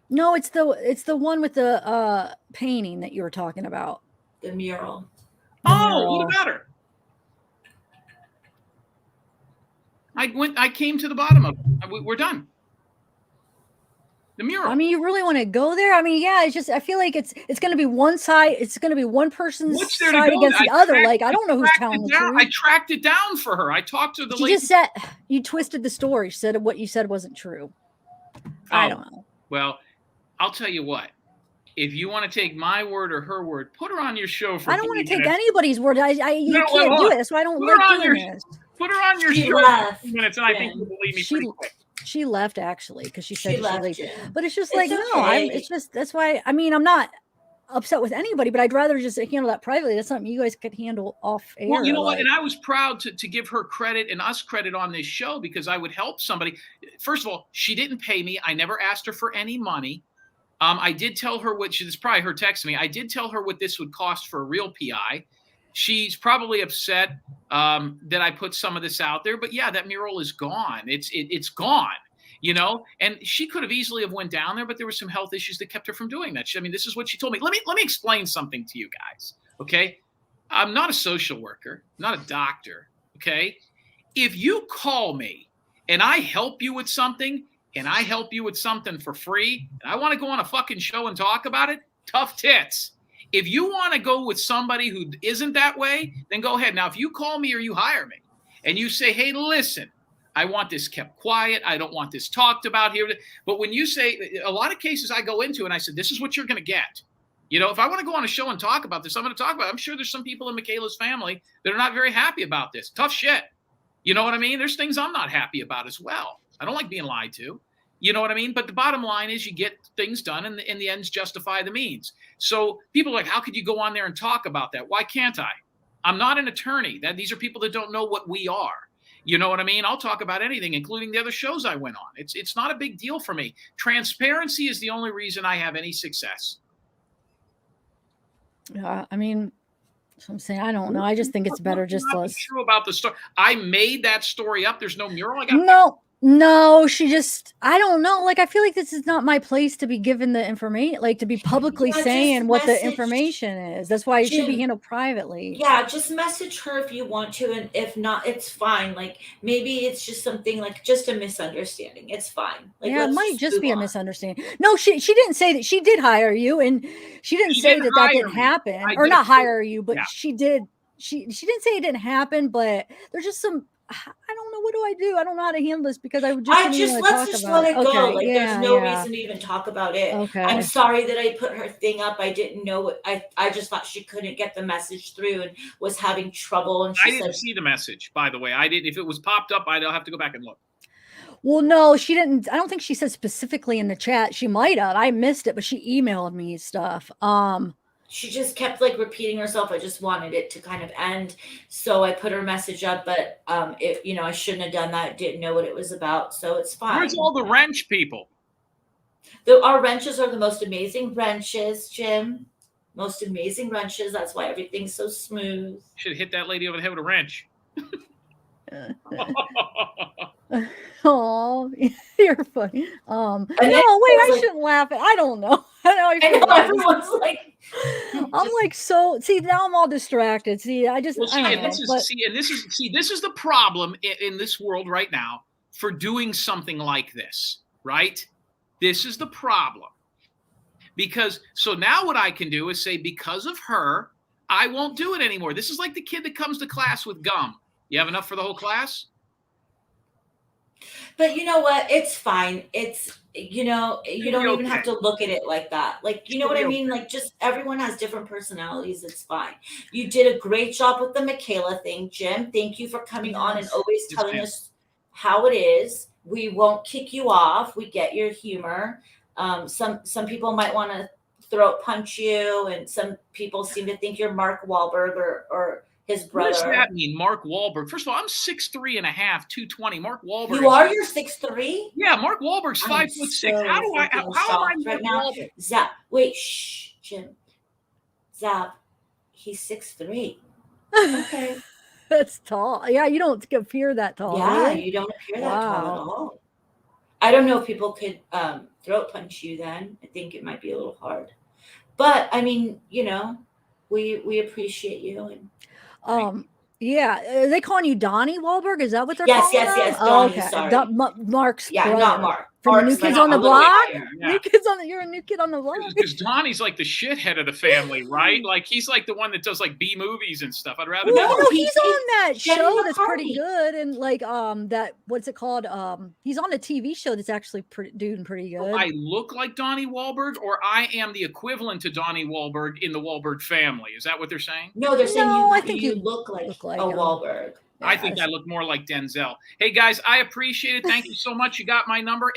No, it's the one with the painting that you were talking about. The mural. What about her? I came to the bottom of it. We're done. The mural. I mean, you really want to go there? I mean, yeah, it's just I feel like it's going to be one side. It's going to be one person's side against the other. I don't know who's telling the truth. I tracked it down for her. I talked to the lady. She just said you twisted the story. She said what you said wasn't true. I don't know. Well, I'll tell you what. If you want to take my word or her word, put her on your show for. I don't want to take anybody's word. You can't do it. That's why I don't like doing this. Put her on your show for 2 minutes, and I think you'll believe me pretty quick. She left actually because she said she left. But it's just no. It's just that's why. I mean, I'm not upset with anybody, but I'd rather just handle that privately. That's something you guys could handle off air. Well, you know what? And I was proud to give her credit and us credit on this show because I would help somebody. First of all, she didn't pay me. I never asked her for any money. I did tell her what it's probably her texting me. I did tell her what this would cost for a real PI. She's probably upset that I put some of this out there, but yeah, that mural is gone. It's gone, you know. And she could have easily have went down there, but there were some health issues that kept her from doing that. I mean, this is what she told me. Let me explain something to you guys, okay? I'm not a social worker, not a doctor, okay? If you call me and I help you with something, and I help you with something for free, and I want to go on a fucking show and talk about it, tough tits. If you want to go with somebody who isn't that way, then go ahead. Now, if you call me or you hire me and you say, hey, listen, I want this kept quiet. I don't want this talked about here. But when you say, a lot of cases I go into and I said, this is what you're going to get. You know, if I want to go on a show and talk about this, I'm going to talk about it. I'm sure there's some people in Michaela's family that are not very happy about this. Tough shit. You know what I mean? There's things I'm not happy about as well. I don't like being lied to. You know what I mean? But the bottom line is you get things done and the ends justify the means. So people are like, how could you go on there and talk about that? Why can't I? I'm not an attorney. These are people that don't know what we are. You know what I mean? I'll talk about anything, including the other shows I went on. It's not a big deal for me. Transparency is the only reason I have any success. I mean, so I'm saying, I don't know. I just think it's better just to. True about the story. I made that story up. There's no mural. I got No, she just, I don't know. Like, I feel like this is not my place to be given the information, like to be publicly saying what the information is. That's why it should be handled privately. Yeah, just message her if you want to. And if not, it's fine. Like, maybe it's just something like just a misunderstanding. It's fine. Like, yeah, it might just be a misunderstanding. No, she didn't say that. She did hire you, and she didn't say that didn't happen. Or not hire you, but she did. She didn't say it didn't happen, but there's just some, I don't know. What do I do? I don't know how to handle this because let's just let it go. Like, there's no reason to even talk about it. Okay. I'm sorry that I put her thing up. I didn't know what I just thought she couldn't get the message through and was having trouble. And I didn't see the message, by the way. I didn't. If it was popped up, I'd have to go back and look. Well, no, she didn't. I don't think she said specifically in the chat. She might have. I missed it, but she emailed me stuff. She just kept like repeating herself. I just wanted it to kind of end. So I put her message up, but I shouldn't have done that. Didn't know what it was about. So it's fine. Where's all the wrench people? Our wrenches are the most amazing wrenches, Jim. Most amazing wrenches. That's why everything's so smooth. Should hit that lady over the head with a wrench. Oh, you're funny. No, wait, I shouldn't laugh at. I don't know. I know everyone's like. I'm like, so see, now I'm all distracted. See, I just this is the problem in this world right now for doing something like this, right? This is the problem. Because so now what I can do is say, because of her, I won't do it anymore. This is like the kid that comes to class with gum. You have enough for the whole class? But you know what? It's fine. It's, you don't even have to look at it like that. Like, you know what I mean? Like, just everyone has different personalities. It's fine. You did a great job with the Michaela thing, Jim. Thank you for coming on and always telling us how it is. We won't kick you off. We get your humor. Some people might want to throat punch you, and some people seem to think you're Mark Wahlberg or his brother. What does that mean, Mark Wahlberg? First of all, I'm 6'3" and a half, 220. Mark Wahlberg. You're 6'3"? Yeah, Mark Wahlberg's 5'6". How am I right now? Zap, wait, shh, Jim. Zap, he's 6'3". Okay. That's tall. Yeah, you don't appear that tall. Yeah, really? You don't appear that tall at all. I don't know if people could throat punch you then. I think it might be a little hard. But I mean, we appreciate you. And are they calling you Donnie Wahlberg? Is that what they're calling? Yes, Donnie, sorry. Mark's brother. Not Mark. From the New Kids on the Block? You're a new kid on the block. Because Donnie's like the shithead of the family, right? Like, he's like the one that does like B movies and stuff. I'd rather he's on that show that's pretty good, and like that, what's it called? He's on a TV show that's actually doing pretty good. I look like Donnie Wahlberg, or I am the equivalent to Donnie Wahlberg in the Wahlberg family. Is that what they're saying? No, they're saying I think you look like a Wahlberg. Yeah, I think I look more like Denzel. Hey, guys, I appreciate it. Thank you so much. You got my number,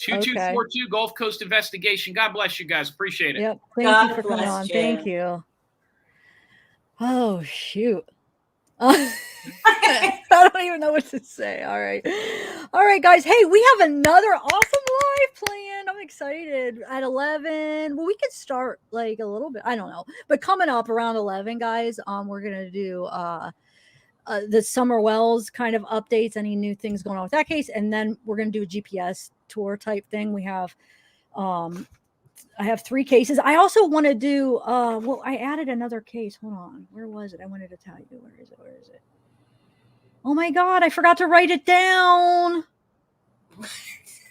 Okay. 2242 Gulf Coast Investigation. God bless you guys. Appreciate it. Yep. Thank God you for coming bless on. you. Thank you. Oh, shoot. I don't even know what to say. All right. All right, guys. Hey, we have another awesome live planned. I'm excited. At 11. Well, we could start like a little bit. I don't know. But coming up around 11, guys, we're going to do the Summer Wells kind of updates, any new things going on with that case. And then we're going to do a GPS tour type thing. We have I have 3 cases. I also want to do well, I added another case. Hold on. Where was it? I wanted to tell you. Where is it? Where is it? Oh my God, I forgot to write it down.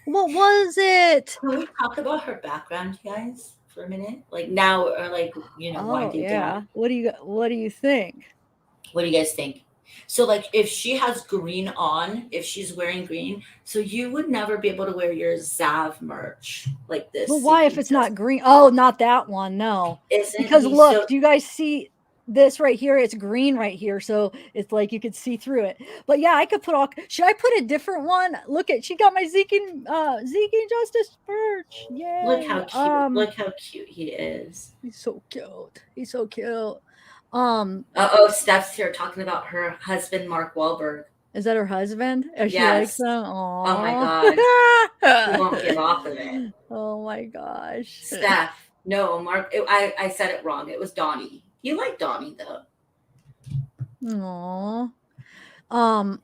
What was it? Can we talk about her background, guys, for a minute? Like now, or like, you know, Oh winding yeah. down. What do you think? What do you guys think? So, like, if she has green on, if she's wearing green, so you would never be able to wear your Zav merch like this. Well, why if it's not green? Oh, not that one. No. Isn't Because he look, so? do you guys see this right here? It's green right here, so it's like you could see through it. But yeah, I could put all. Should I put a different one? Look at, she got my Zeke and Justice merch. Yay! Look how cute! Look how cute he is. He's so cute. He's so cute. Oh, Steph's here talking about her husband, Mark Wahlberg. Is that her husband? Oh, she likes Yes. him. Oh my God. He won't give off of it. Oh my gosh. Steph. No, Mark. I said it wrong. It was Donnie. You like Donnie though. Aww.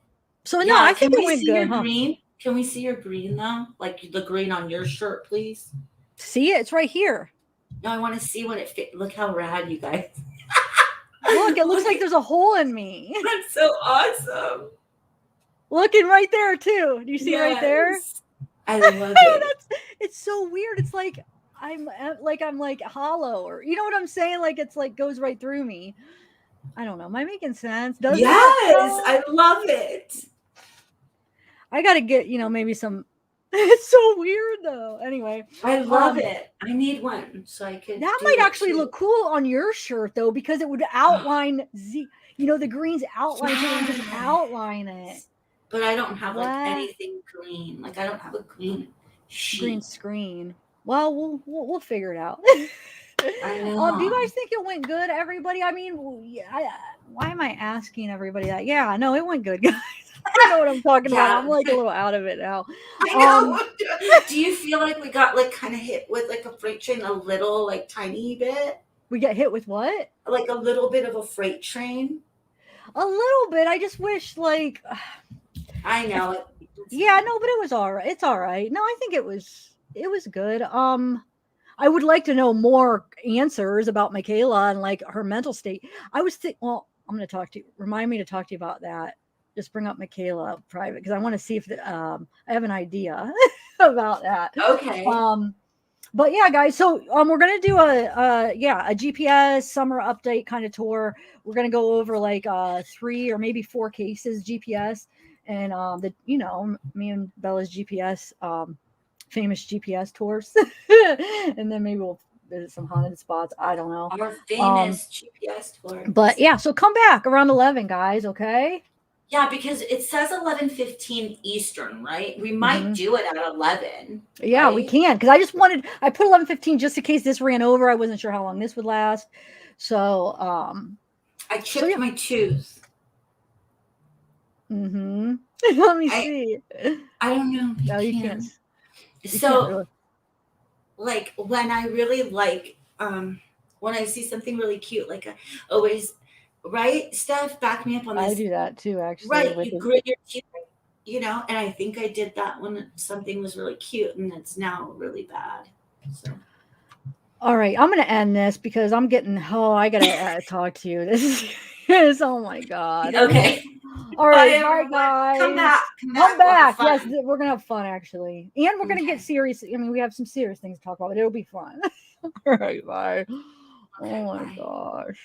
So no, Yeah, I think can it we went see good, your huh? green? Can we see your green though? Like the green on your shirt, please. See it? It's right here. No, I want to see when it fit. Look how rad, you guys. Look, it looks like there's a hole in me. That's so awesome. Looking right there too. Do you see right there? Yes. I love it. It's so weird. It's like I'm like hollow, or you know what I'm saying? Like it's like goes right through me. I don't know. Am I making sense? Does Yes, it? I love it. I gotta get, maybe some. It's so weird though. Anyway, I love it. I need one so I could. that do might it actually too. look cool on your shirt though, because it would outline the green's outline, so it would just outline it. But I don't have like What? anything green. Like I don't have a green sheet. Green screen. Well, we'll figure it out. I know. Do you guys think it went good, everybody? I mean, why am I asking everybody that? Yeah, no, it went good, guys. I know what I'm talking about. I'm like a little out of it now. I know. Do you feel like we got like kind of hit with like a freight train a little, like tiny bit? We got hit with what? Like a little bit of a freight train? A little bit. I just wish like I know. Yeah, no, but it was all right. It's all right. No, I think it was good. I would like to know more answers about Michaela and like her mental state. I was well, I'm going to talk to you. Remind me to talk to you about that. Just bring up Michaela private, because I want to see if I have an idea about that. Okay. But yeah, guys. So we're gonna do a GPS summer update kind of tour. We're gonna go over like 3 or maybe 4 cases GPS, and me and Bella's GPS famous GPS tours, and then maybe we'll visit some haunted spots. I don't know. Our famous GPS tour. But yeah, so come back around 11, guys. Okay. Yeah, because it says 11:15 Eastern, right? We might do it at 11. Yeah, right? we can, because I put 11:15 just in case this ran over. I wasn't sure how long this would last. So I chipped my tooth. Let me see. I don't know. No, you can't. So really. Like when I really like when I see something really cute, like I always, right, Steph, back me up on this. I do that too, actually. Right, you grit your teeth, and I think I did that when something was really cute, and it's now really bad. So. All right, I'm gonna end this because I'm getting. I gotta talk to you. This is. Oh my God. Okay. All right, bye guys. Come back. Come back. Yes, we're gonna have fun actually, and we're gonna get serious. I mean, we have some serious things to talk about, but it'll be fun. All right, bye. Oh my gosh.